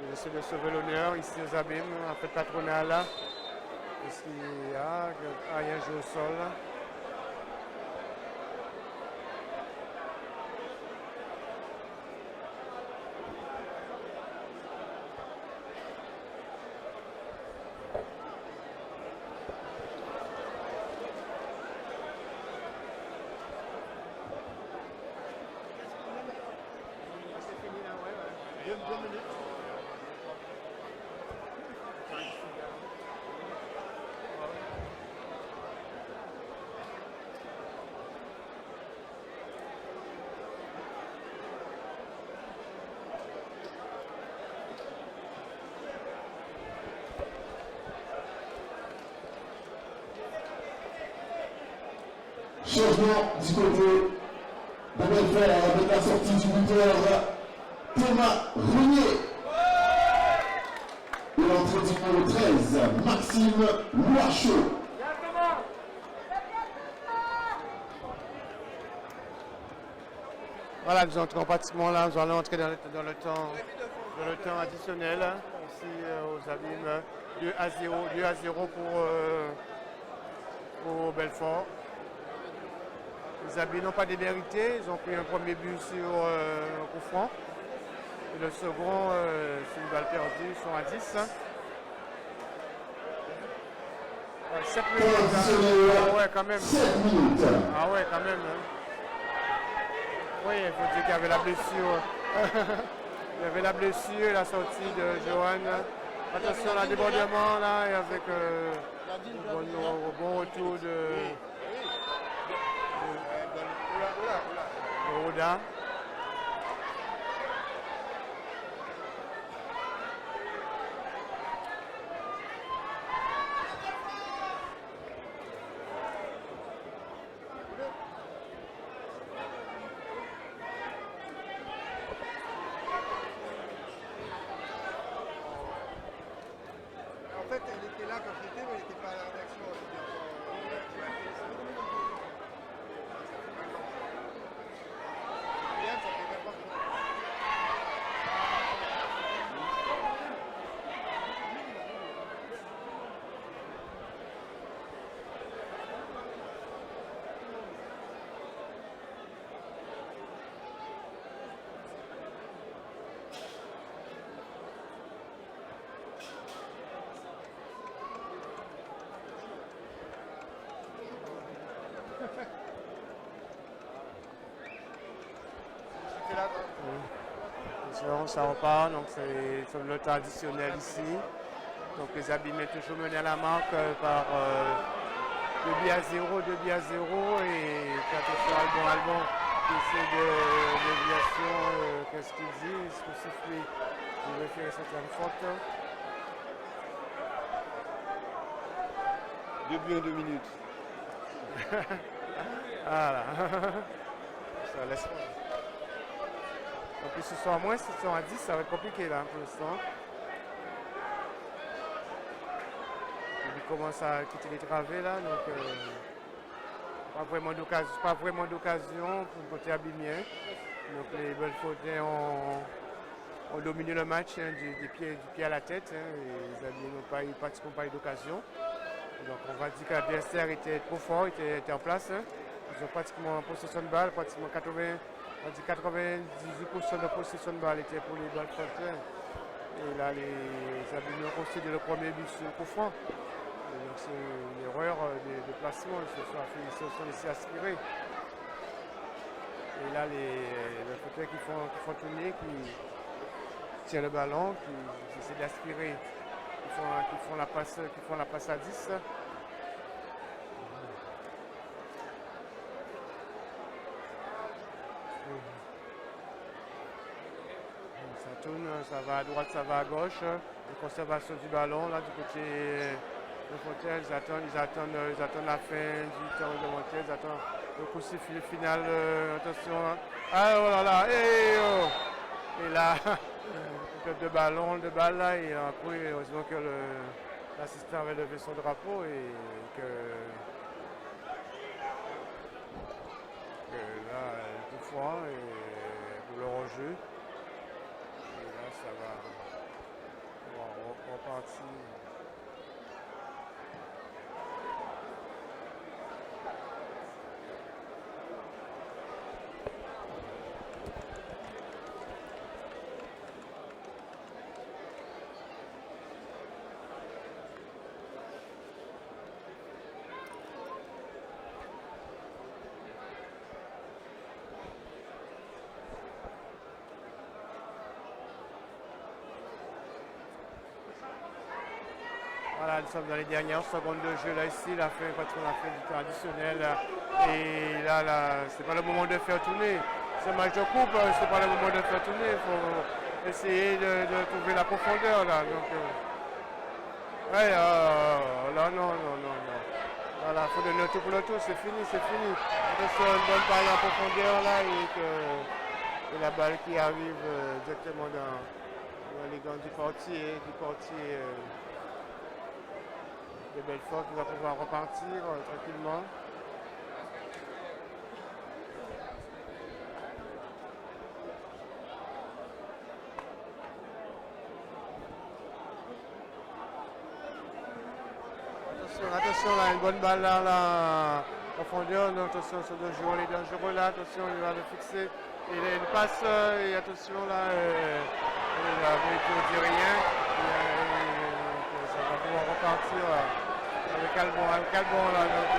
J'essaie de sauver l'honneur ici aux Abîmes, en fait patronal là. Ici, il y a un jeu au sol. C'est fini là, ouais. 2 minutes. Changement du côté de Belfort avec la sortie du buteur Thomas Renier. Et l'entrée du numéro 13, Maxime Loachot. Voilà, nous entrons pratiquement là, nous allons entrer dans le temps additionnel, ici aux Abîmes, 2-0 pour Belfort. Les Abîmes n'ont pas démérité, ils ont pris un premier but sur coup franc. Et le second, c'est une balle perdue, ils sont à 10. 7 minutes. Ah ouais, quand même. 7 minutes. Ah ouais, quand même. Hein. Oui, il faut dire qu'il y avait la blessure. Il y avait la blessure, la sortie de Johan. Attention, le débordement là, et avec le bon retour de Roda. En fait, elle était là quand j'étais, mais elle n'était pas à la rédaction. c'est là. Sinon, ça repart, donc c'est le temps additionnel ici. Donc les Abîmés toujours menés à la marque par 2 buts à 0, 2 buts à 0 et attention Albon qui essaie de déviation, qu'est-ce qu'il dit? Il se siffle, il veut faire certaines fautes. 2 buts en 2 minutes. Voilà. Ça laisse pas. Donc ils se sont à moins, s'ils sont à 10, ça va être compliqué là pour l'instant. Il commence à quitter les travées là, donc pas vraiment d'occasion pour le côté abîmien. Donc les Belfodais ont dominé le match du pied à la tête. Les Abîmés n'ont pas eu d'occasion. Donc on va dire que l'adversaire était trop fort, était en place. Ils ont pratiquement possession de balle, pratiquement 98% de possession de balle était pour les Belfodais. Et là les Abîmés ont concédé le premier but sur le coup franc. Donc c'est une erreur de placement, ils se sont laissés aspirer. Et là les fauteuils qui font tourner, qui tirent le ballon, qui essaient d'aspirer, qui font la passe à 10. Ça tourne, ça va à droite, ça va à gauche. La conservation du ballon là du côté. Les Fontaines, ils attendent la fin du temps réglementaire, ils attendent le coup sifflet final. Attention. Ah oh là là, et là, de balle là, et après, heureusement que l'assistant avait levé son drapeau et que là, tout froid et pour le rejeu. Et là, ça va repartir. Voilà, nous sommes dans les dernières secondes de jeu là ici, la fin, parce qu'on a fait du temps additionnel. Et là c'est pas le moment de faire tourner. Ce match de coupe, c'est pas le moment de faire tourner. Il faut essayer de trouver la profondeur là. Donc, là, non. Voilà, il faut donner le tout pour le tout, c'est fini. Attention, une bonne balle en profondeur là et la balle qui arrive directement dans les gants du portier de Belfort qui va pouvoir repartir tranquillement. Attention là, une bonne balle là, en profondeur, donc attention sur le joueur, il est dangereux là, attention, il va le fixer, il a une passe, et attention là, il ne dit rien, ça va pouvoir repartir avec Albon là, donc,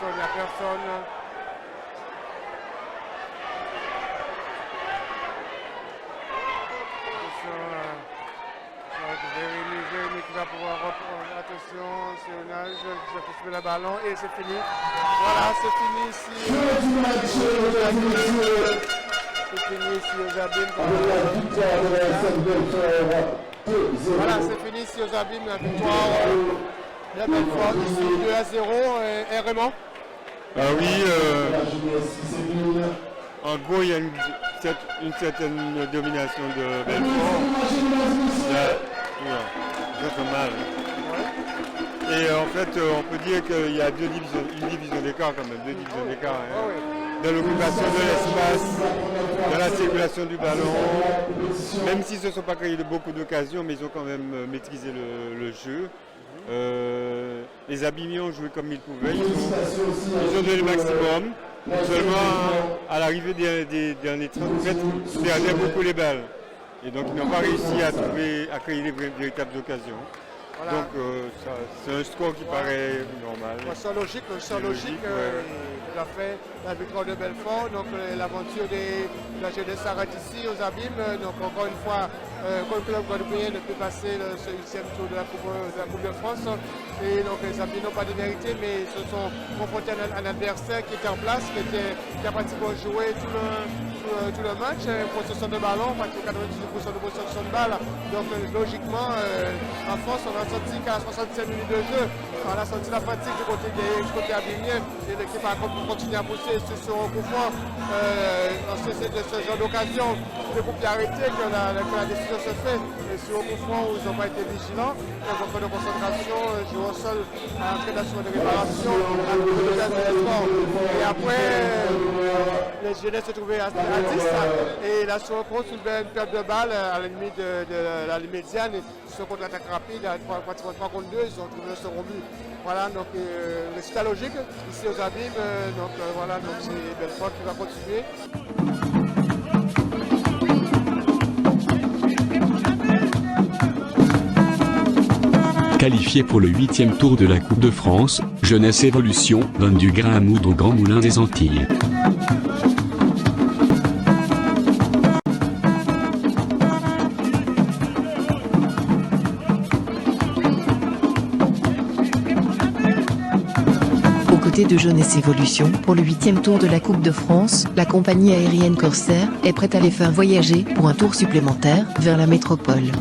il n'y a personne. Jérémy qui va pouvoir reprendre, attention, c'est Onage qui va toucher le ballon et c'est fini. Voilà, c'est fini ici. C'est fini ici aux Abîmes. Voilà, c'est fini ici aux Abîmes, la victoire de Belfort ici 2-0 et Raymond. Ah oui, en gros il y a une certaine domination de Belfort. Ça fait mal. Et en fait, on peut dire qu'il y a une division d'écart quand même, 2 divisions d'écart. Dans l'occupation de l'espace, dans la circulation du ballon, même s'ils ne se sont pas créés de beaucoup d'occasions, mais ils ont quand même maîtrisé le jeu. Les Abîmés ont joué comme ils pouvaient, ils ont donné le maximum. Seulement, à l'arrivée des derniers 30 mètres, ils perdaient beaucoup les balles. Et donc ils n'ont pas réussi à créer des véritables occasions. Voilà. Donc c'est un score qui paraît normal. Sans logique, C'est logique, ouais. il a fait la victoire de Belfort, donc l'aventure de la jeunesse s'arrête ici aux Abîmes. Donc encore une fois, comme le club guadeloupéen ne peut passer ce 8e tour de la Coupe de France. Et donc les Abîmes n'ont pas de vérité, mais ils se sont confrontés à un adversaire qui était en place, qui a pratiquement joué tout le match, possession de ballon, pratiquement 98% de possession de balle. Donc logiquement, en France, on a senti qu'à 65 minutes de jeu, on a senti la fatigue du côté abîmien, et l'équipe a continué à pousser sur un coup franc. C'est de ce genre d'occasion de popularité que la décision se fait. Et sur un coup franc où ils n'ont pas été vigilants, ils ont fait de concentration, jouer au sol, à entrer dans de réparation, à et après, les jeunesse se trouvaient à 10 et la Soroco soulevait une perte de balle à la limite de la ligne médiane. Sur contre-attaque rapide, à 3 contre 2, ils ont trouvé le second but. Voilà, donc résultat logique ici aux Abîmes. Donc voilà, donc c'est Belfort qui va continuer. Qualifié pour le 8e tour de la Coupe de France, Jeunesse Évolution donne du grain à moudre au Grand Moulin des Antilles. Aux côtés de Jeunesse Évolution, pour le 8e tour de la Coupe de France, la compagnie aérienne Corsair est prête à les faire voyager pour un tour supplémentaire vers la métropole.